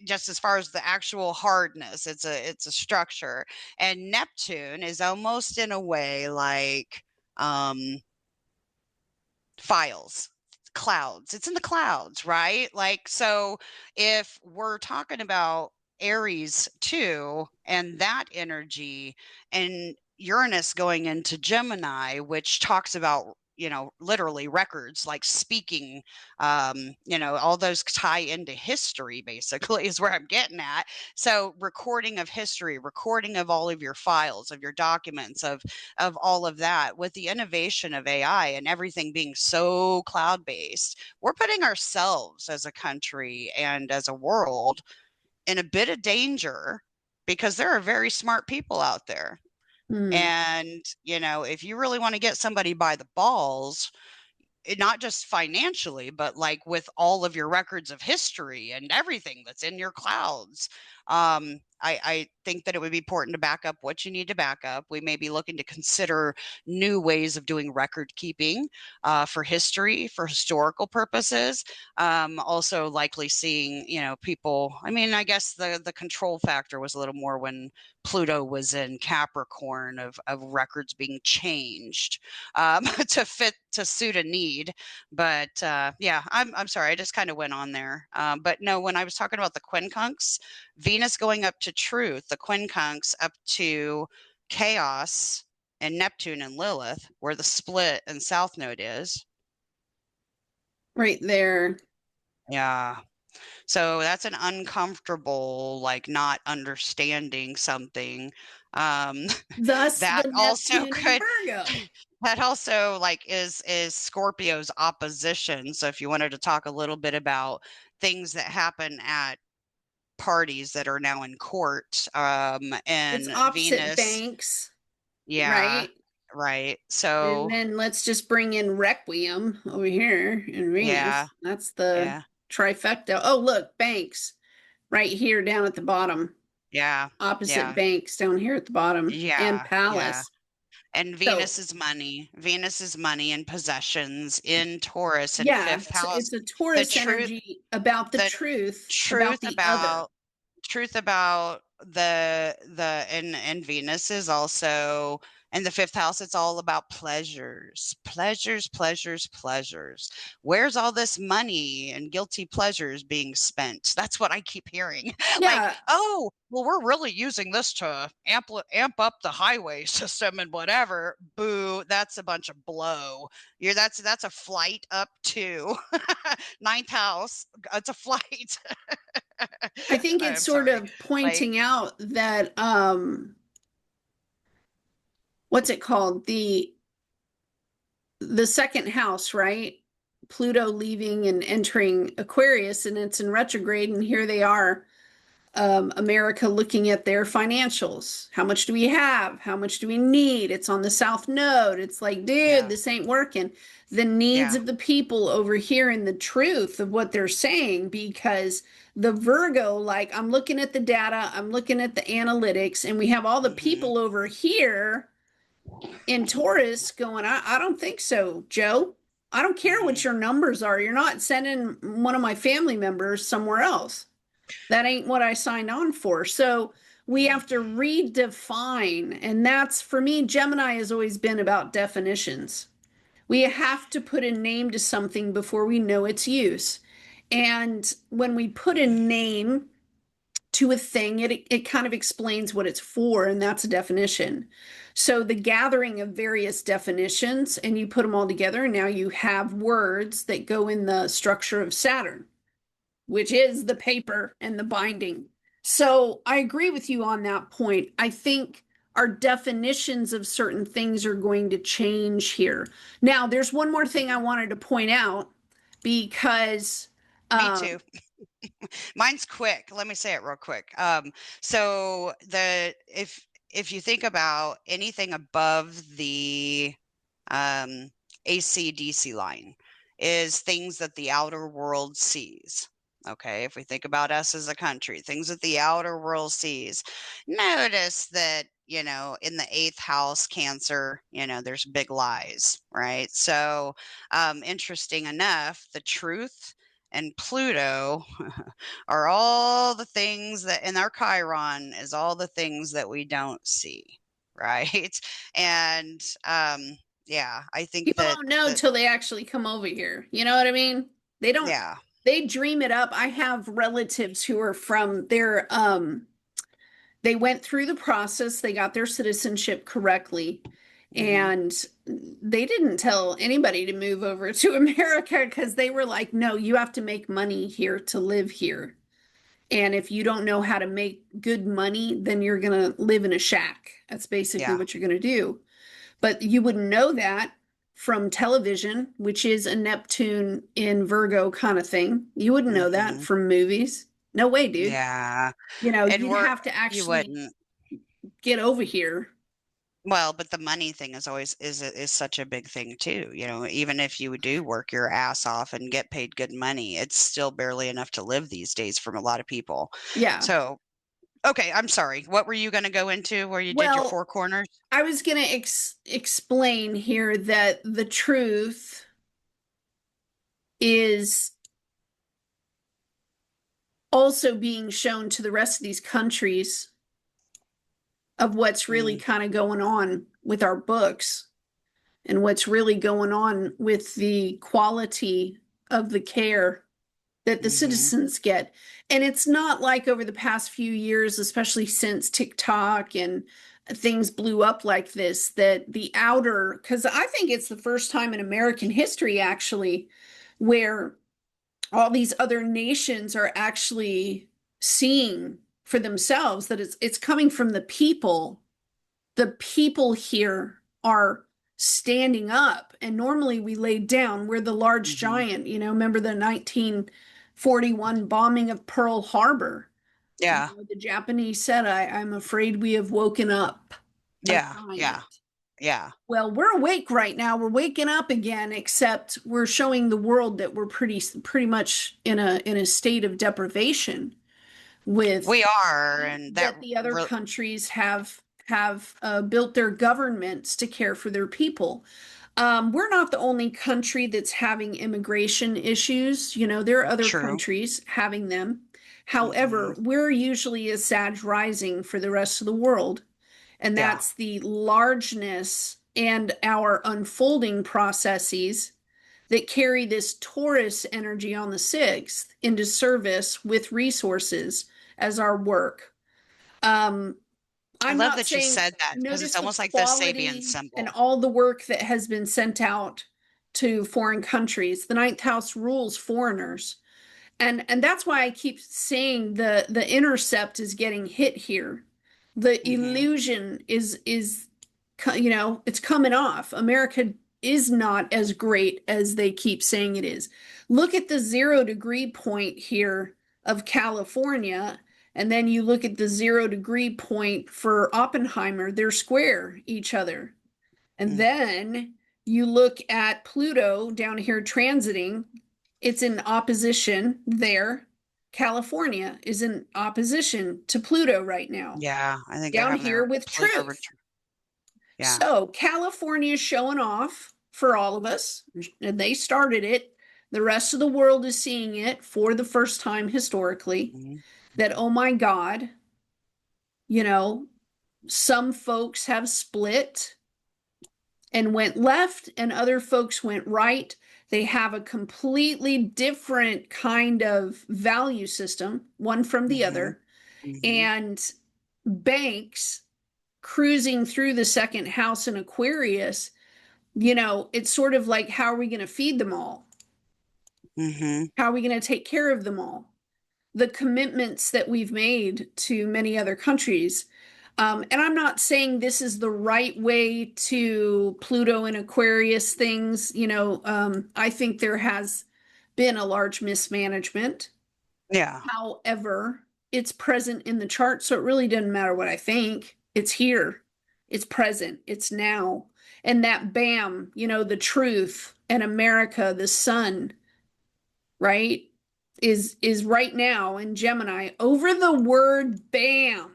just as far as the actual hardness, it's a structure, and Neptune is almost in a way like um files, clouds. It's in the clouds, right? Like, so if we're talking about Aries too, and that energy, and Uranus going into Gemini, which talks about, you know, literally records, like speaking, you know, all those tie into history, basically, is where I'm getting at. So recording of history, recording of all of your files, of your documents, of all of that, with the innovation of AI and everything being so cloud based, we're putting ourselves as a country and as a world in a bit of danger because there are very smart people out there. Mm. And, you know, if you really want to get somebody by the balls, not just financially, but like with all of your records of history and everything that's in your clouds. I think that it would be important to back up what you need to back up. We may be looking to consider new ways of doing record keeping for history, for historical purposes. Also, likely seeing, you know, people. I mean, I guess the control factor was a little more when Pluto was in Capricorn of records being changed to suit a need. But yeah, I'm sorry, I just kind of went on there. But no, when I was talking about the quincunx, Venus going up to truth, the quincunx up to chaos, and Neptune and Lilith, where the split and south node is. Right there. Yeah. So that's an uncomfortable, like not understanding something. Um, Thus that the also Neptune in could Virgo. that also like is Scorpio's opposition. So if you wanted to talk a little bit about things that happen at parties that are now in court, It's and opposite Venus, banks, yeah, right? right. And So then let's just bring in Requiem over here in yeah, Venus. That's the yeah, trifecta. Oh, look, banks right here down at the bottom. yeah, Opposite yeah, banks down here at the bottom. And yeah, yeah. Palace. And So, Venus is money. Venus is money and possessions in Taurus and yeah, fifth house. it's a The Taurus truth, energy about the the truth truth about the other. about the and Venus is also in the fifth house. It's all about pleasures, pleasures, pleasures, pleasures. Where's all this money and guilty pleasures being spent? That's what I keep hearing. Like, Yeah, oh, well, we're really using this to amp up the highway system and whatever. Boo, that's a bunch of blow. That's a flight up to ninth house. It's a flight. I think it's I'm sort sorry. of Like, pointing out that what's it called? The second house, right? Pluto leaving and entering Aquarius, and it's in retrograde, and here they are America looking at their financials. How much do we have? How much do we need? It's on the South Node. It's like, dude, Yeah. this ain't working. The needs Yeah. of the people over here and the truth of what they're saying, because the Virgo, like, I'm looking at the data, I'm looking at the analytics, and we have all the Hmm. people over here in Taurus going, I don't think so, Joe. I don't care Hmm. what your numbers are. You're not sending one of my family members somewhere else. That ain't what I signed on for. So we have to redefine. And that's, for me, Gemini has always been about definitions. We have to put a name to something before we know its use. And when we put a name to a thing, it kind of explains what it's for, and that's a definition. So the gathering of various definitions, and you put them all together, and now you have words that go in the structure of Saturn, which is the paper and the binding. So I agree with you on that point. I think our definitions of certain things are going to change here. Now, there's one more thing I wanted to point out because Me um, too. Mine's quick. Let me say it real quick. So the if you think about anything above the AC DC line is things that the outer world sees. Okay, if we think about us as a country, things that the outer world sees, notice that, in the eighth house, Cancer, there's big lies, right? So, interesting enough, the truth and Pluto are all the things that, and our Chiron is all the things that we don't see, right? And yeah, I think people that don't know till they actually come over here. You know what I mean? They don't, yeah. they dream it up. I have relatives who are from their they went through the process, they got their citizenship correctly, Hmm. and they didn't tell anybody to move over to America because they were like, no, you have to make money here to live here. And if you don't know how to make good money, then you're going to live in a shack. That's basically Yeah. what you're going to do. But you wouldn't know that from television, which is a Neptune in Virgo kind of thing. You wouldn't know that Hmm. from movies. No way, dude. Yeah. You know, And you'd have to you actually wouldn't. get over here. Well, but the money thing is always is such a big thing too. Even if you do work your ass off and get paid good money, it's still barely enough to live these days from a lot of people. Yeah. So, okay, I'm sorry. What were you going to go into where you did your Well, four corners? I was going to explain here that the truth is also being shown to the rest of these countries of what's really Mm, kind of going on with our books and what's really going on with the quality of the care that the mhm. citizens get. And it's not like over the past few years, especially since TikTok and things blew up like this, that the outer, because I think it's the first time in American history actually where all these other nations are actually seeing for themselves that it's coming from the people. The people here are standing up, and normally we laid down. We're the large Mhm. giant. Remember the 1941 bombing of Pearl Harbor? Yeah. The Japanese said, I'm afraid we have woken up a Yeah. Yeah. giant. Yeah. Well, we're awake right now. We're waking up again, except we're showing the world that we're pretty much in a state of deprivation with We are, and that that the other re countries have built their governments to care for their people. We're not the only country that's having immigration issues. There are other true. countries having them. However, Mhm. we're usually a Sag rising for the rest of the world, and Yeah. that's the largeness and our unfolding processes that carry this Taurus energy on the 6th into service with resources as our work. Um, I I'm love not that you saying said that because it's notice the almost like the Sabian quality and symbol. all the work that has been sent out to foreign countries. The ninth house rules foreigners. And that's why I keep saying the intercept is getting hit here. The Mhm. illusion is it's coming off. America is not as great as they keep saying it is. Look at the 0 degree point here of California And then you look at the 0 degree point for Oppenheimer, they're square each other. And Mm. then you look at Pluto down here transiting, it's in opposition there. California is in opposition to Pluto right now, Yeah, I think they're down having here their with Pluto truth. return. Yeah. So California is showing off for all of us, and they started it. The rest of the world is seeing it for the first time historically Mhm. that, oh my God, you know, some folks have split and went left, and other folks went right. They have a completely different kind of value system, one from the Mhm. other. Mhm. And banks cruising through the second house in Aquarius, it's sort of like, how are we going to feed them all? Mhm. How are we going to take care of them all? The commitments that we've made to many other countries. And I'm not saying this is the right way to Pluto and Aquarius things. I think there has been a large mismanagement. Yeah. However, it's present in the chart, so it really doesn't matter what I think. It's here, it's present, it's now. And that bam, the truth and America, the sun, right, is right now in Gemini over the word bam.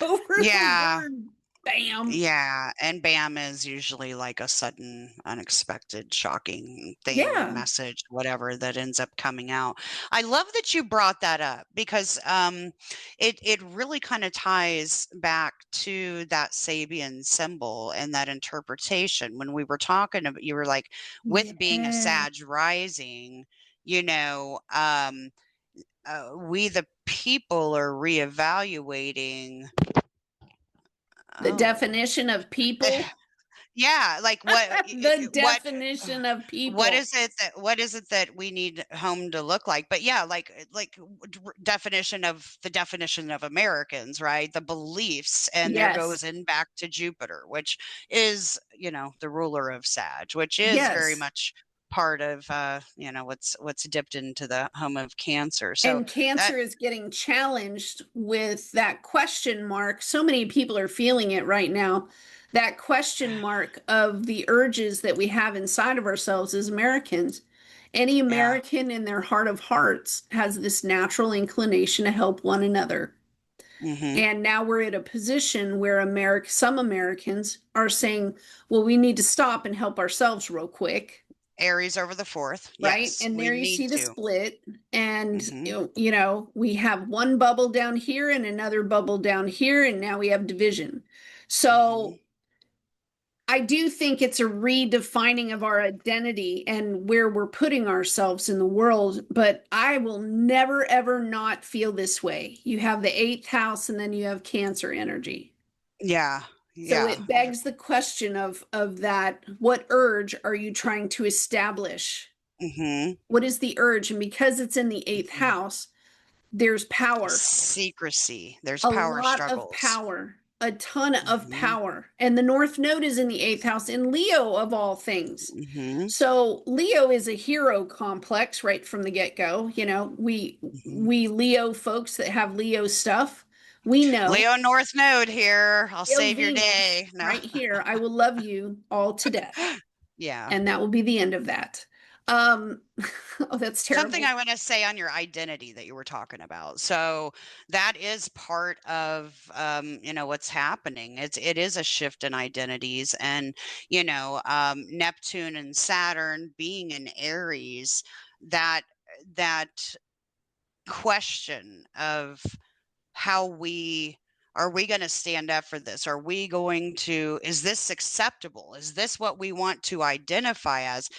Over the Yeah. word bam. Yeah, and BAM is usually like a sudden, unexpected, shocking thing, Yeah, message, whatever that ends up coming out. I love that you brought that up because it really kind of ties back to that Sabian symbol and that interpretation. When we were talking about, you were like, with being a yeah. Sag rising, you know, we the people are reevaluating. The Oh. definition of people. Yeah, like what The what definition of what people. is it that we need home to look like? But yeah, definition of Americans, right? The beliefs, and there Yes. goes in back to Jupiter, which is, the ruler of Sag, which is very Yes. much part of what's dipped into the home of Cancer. So And that Cancer is getting challenged with that question mark. So many people are feeling it right now. That question mark of the urges that we have inside of ourselves as Americans. Any yeah. American in their heart of hearts has this natural inclination to help one another. Mhm. And now we're at a position where some Americans are saying, well, we need to stop and help ourselves real quick, Aries over the 4th. right? Yes, And we there you need see the to. split. And, Mhm. we have one bubble down here and another bubble down here, and now we have division. So Mhm. I do think it's a redefining of our identity and where we're putting ourselves in the world, but I will never, ever not feel this way. You have the eighth house and then you have Cancer energy. Yeah. So Yeah. it begs the question of that, what urge are you trying to establish? Mhm. What is the urge? And because it's in the eighth Mhm. house, there's power, Secrecy. There's a power lot of struggles. power, a ton of Mhm. power. And the North Node is in the eighth house in Leo, of all things. Mhm. So Leo is a hero complex right from the get-go. We Mhm. we Leo folks that have Leo stuff, we know Leo North Node here. I'll Leo save your Venus day. No. right here. I will love you all to death. Yeah. And that will be the end of that. Um, oh, that's Something terrible. I want to say on your identity that you were talking about. So that is part of what's happening. It is a shift in identities, and Neptune and Saturn being in Aries, that that question of how we are we going to stand up for this? Are we going to, is this acceptable? Is this what we want to identify as?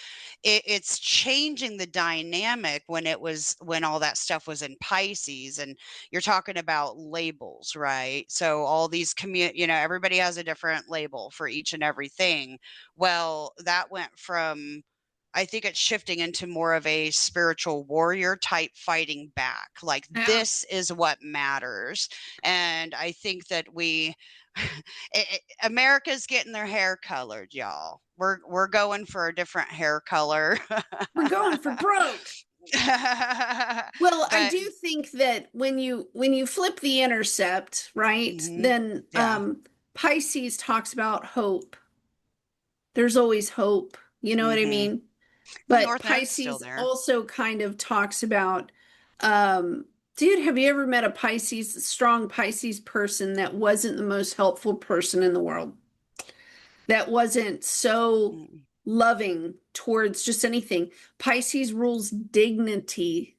It's changing the dynamic when all that stuff was in Pisces, and you're talking about labels, right? So all these everybody has a different label for each and everything. Well, that went from, I think it's shifting into more of a spiritual warrior type fighting back. Like, Yeah. this is what matters. And I think that America's getting their hair colored, y'all. We're going for a different hair color. We're going for broke. Well, I But do think that when you flip the intercept, right, mhm, then yeah, Pisces talks about hope. There's always hope. You know what I mhm. mean? The But North Node's still Pisces there. also kind of talks about, um, dude, have you ever met a Pisces, strong Pisces person that wasn't the most helpful person in the world? That wasn't so Mm, loving towards just anything. Pisces rules dignity,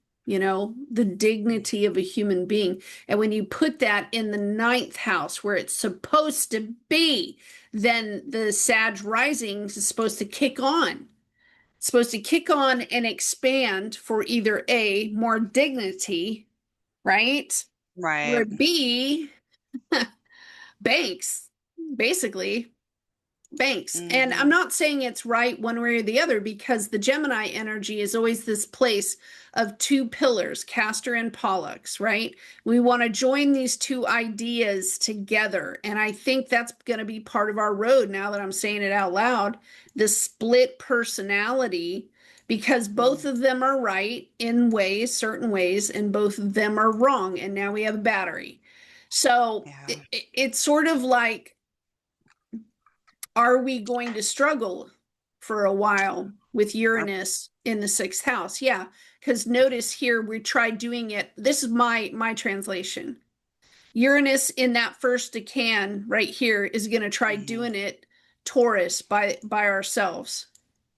the mm, dignity of a human being. And when you put that in the ninth house where it's supposed to be, then the Sag rising is supposed to kick on. It's supposed to kick on and expand for either A, more dignity, right? right. Or B, banks, basically banks. And I'm Mhm, not saying it's right one way or the other because the Gemini energy is always this place of two pillars, Castor and Pollux, right? We want to join these two ideas together. And I think that's going to be part of our road now that I'm saying it out loud, the split personality. Because both mhm, of them are right in ways, certain ways, and both of them are wrong. And now we have a battery. So yeah. it's sort of like, are we going to struggle for a while with Or Uranus in the sixth house? Yeah, because notice here we tried doing it. This is my translation. Uranus in that first decan right here is going to try mhm, doing it Taurus by ourselves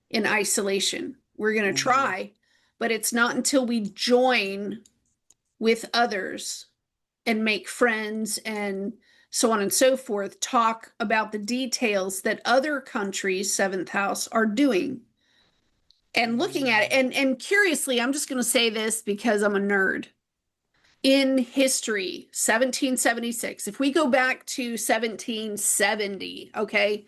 in isolation. We're going to mhm, try, but it's not until we join with others and make friends and so on and so forth, talk about the details that other countries, seventh house, are doing and looking at it. mhm. And curiously, I'm just going to say this because I'm a nerd. In history, 1776, if we go back to 1770, okay,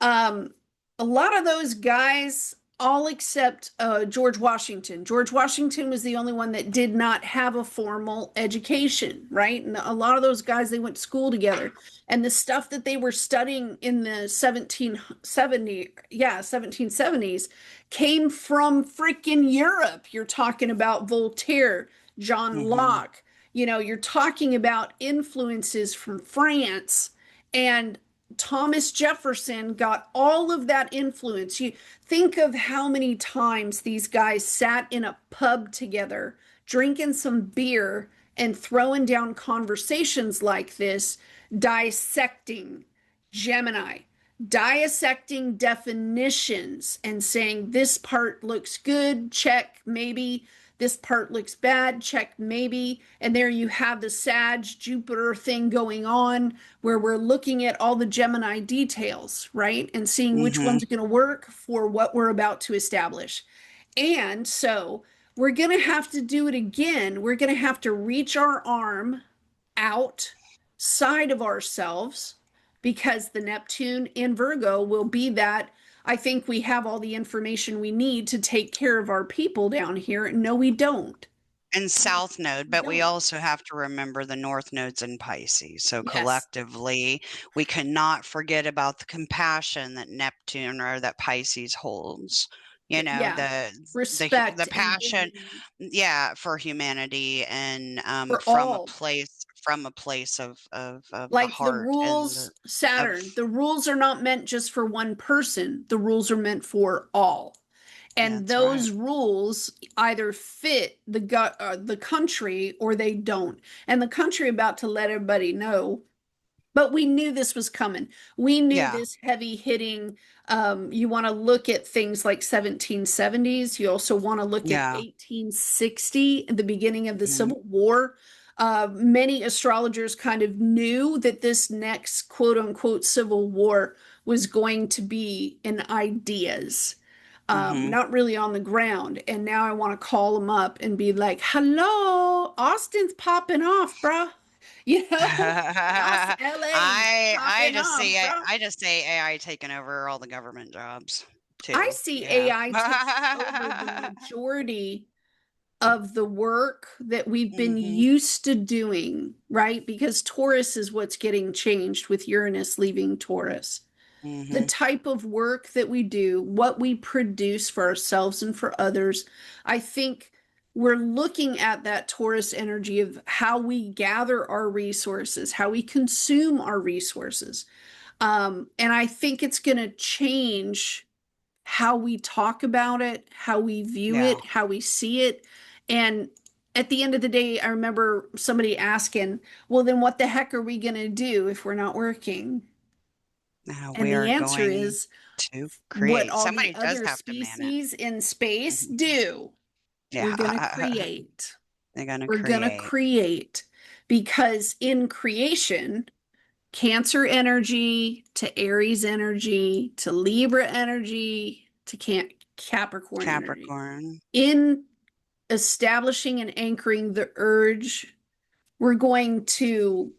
um, a lot of those guys, all except George Washington. George Washington was the only one that did not have a formal education, right? And a lot of those guys, they went to school together. And the stuff that they were studying in the 1770s came from freaking Europe. You're talking about Voltaire, John Mhm, Locke. You're talking about influences from France and Thomas Jefferson got all of that influence. You think of how many times these guys sat in a pub together, drinking some beer and throwing down conversations like this, dissecting Gemini, dissecting definitions and saying this part looks good, check, maybe. This part looks bad, check, maybe. And there you have the Sag Jupiter thing going on where we're looking at all the Gemini details, right? And seeing which mhm. one's going to work for what we're about to establish. And so we're going to have to do it again. We're going to have to reach our arm outside of ourselves because the Neptune in Virgo will be that. I think we have all the information we need to take care of our people down here. No, we don't. And South Node, We but we don't. also have to remember the North Node's in Pisces. So Yes. collectively, we cannot forget about the compassion that Neptune or that Pisces holds. You know, Yeah. the Respect and passion, dignity yeah, for humanity and for all. from a place of the Like the heart and rules, of Saturn, the rules are not meant just for one person, the rules are meant for all. And that's right. those rules either fit the country or they don't. And the country about to let everybody know, but we knew this was coming. We knew Yeah. this heavy hitting. You want to look at things like 1770s. You also want to look at Yeah. 1860, the beginning of the Mhm. Civil War. Many astrologers kind of knew that this next quote unquote Civil War was going to be in ideas, Mhm. not really on the ground. And now I want to call them up and be like, hello, Austin's popping off, bruh. Los LA's I popping just off, see bro. I just see AI taking over all the government jobs I too. see Yeah. AI taking over the majority of the work that we've been Mhm. used to doing, right? Because Taurus is what's getting changed with Uranus leaving Taurus. The Mhm. type of work that we do, what we produce for ourselves and for others, I think we're looking at that Taurus energy of how we gather our resources, how we consume our resources. And I think it's going to change how we talk about it, how we view Yeah. it, how we see it. And at the end of the day, I remember somebody asking, well, then what the heck are we going to do if we're not working? Now And we the are answer going is to what create. all the Somebody does other have to man it. species in space Mhm. do. We're going to Yeah. create. They're going to We're going to create. create because in creation, Cancer energy to Aries energy to Libra energy to Capricorn energy. Capricorn. In establishing and anchoring the urge, we're going to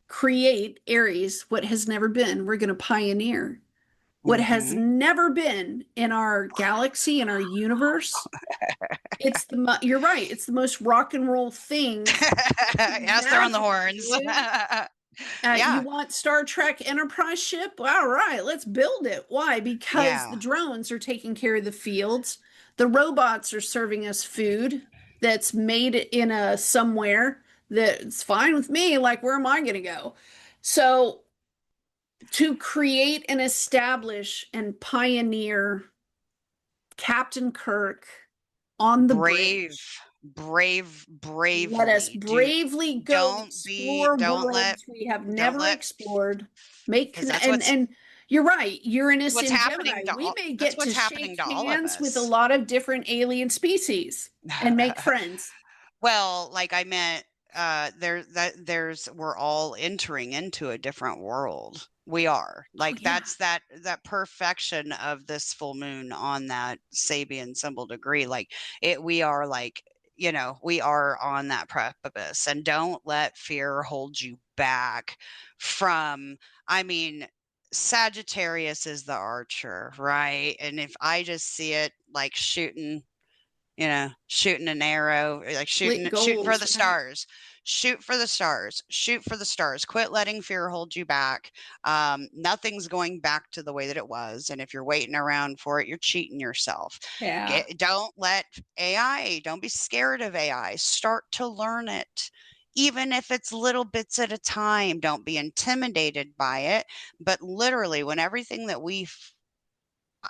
create Aries, what has never been. We're going to pioneer what has Hmm. never been in our galaxy, in our universe. It's you're right. It's the most rock and roll thing to Yes, they're on the imagine, horns. dude. You Yeah. want Star Trek Enterprise ship? All right, let's build it. Why? Because the Yeah. drones are taking care of the fields. The robots are serving us food that's made in a somewhere that's fine with me. Like, where am I going to go? So, to create and establish and pioneer Captain Kirk on the Brave, bridge. Let us bravely. bravely go explore Don't worlds we have never let, explored. because And you're right, Uranus what's in happening Gemini. to We all, may that's get what's to shake happening to all of hands with a us. lot of different alien species and make friends. Well, like I meant, we're all entering into a different world. We are. Oh Like yeah. that's that perfection of this full moon on that Sabian symbol degree. Like we are like, we are on that precipice, and don't let fear hold you back from, I mean, Sagittarius is the archer, right? And if I just see it like shooting an arrow, like Split shooting for goals, the right? stars. Shoot for the stars. Shoot for the stars. Quit letting fear hold you back. Nothing's going back to the way that it was, and if you're waiting around for it, you're cheating yourself. Yeah. Don't let AI. Don't be scared of AI. Start to learn it. Even if it's little bits at a time, don't be intimidated by it. But literally, when everything that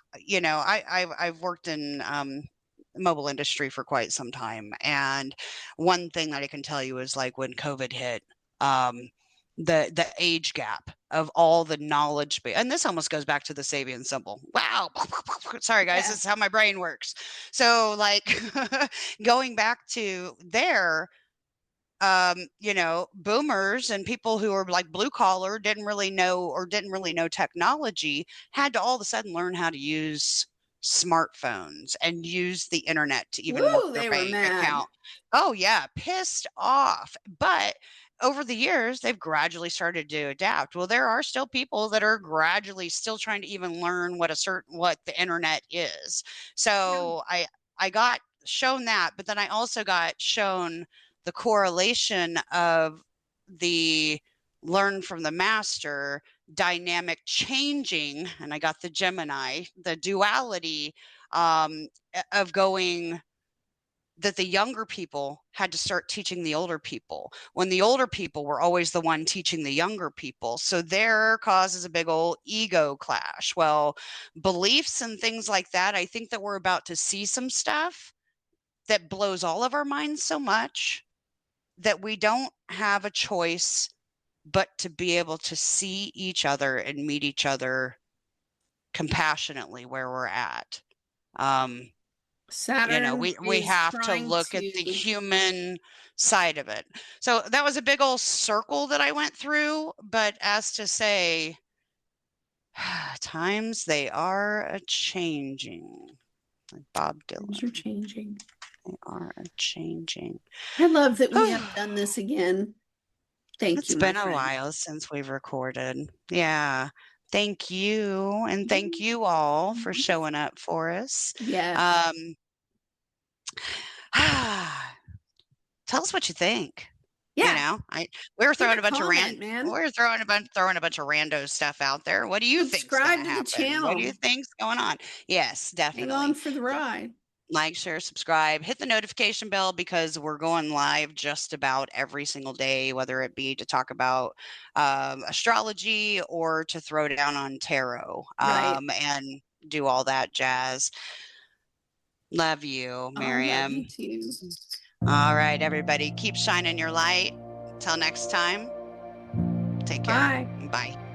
I've worked in mobile industry for quite some time, and one thing that I can tell you is like when COVID hit, um, the age gap of all the knowledge, and this almost goes back to the Sabian symbol. Wow, sorry guys, Yeah. this is how my brain works. So like going back to there, boomers and people who are like blue collar didn't really know technology had to all of a sudden learn how to use smartphones and use the internet to even work Woo, their they were bank mad. account. Oh yeah, pissed off. But over the years, they've gradually started to adapt. Well, there are still people that are gradually still trying to even learn what the internet is. Yeah. So I got shown that, but then I also got shown the correlation of the learn from the master dynamic changing, and I got the Gemini, the duality, of going, that the younger people had to start teaching the older people when the older people were always the one teaching the younger people. So there causes a big old ego clash. Well, beliefs and things like that, I think that we're about to see some stuff that blows all of our minds so much that we don't have a choice but to be able to see each other and meet each other compassionately where we're at. Um, Saturn we is have to trying look at the to, human side of it. So that was a big old circle that I went through, but as to say, times they are a changing. Like Bob things are Dylan, changing. they are a changing. I love that we have done this again. Thank It's you, my been a friend. while since we've recorded. Yeah. Thank you. And thank you all for Mhm. showing up for us. Yes. Um, tell us what you think. You Yeah. know, I we were Leave throwing a a bunch of comment, man. throwing a bunch of rando stuff out there. What do you think's Subscribe gonna to the happen? What do you channel. think's going on? Yes, Hang on definitely. for the ride. Like, share, subscribe, hit the notification bell because we're going live just about every single day, whether it be to talk about astrology or to throw down on tarot Right. and do all that jazz. Love you, I love you Miriam. too. All right, everybody, keep shining your light. Till next time, take care. Bye. Bye.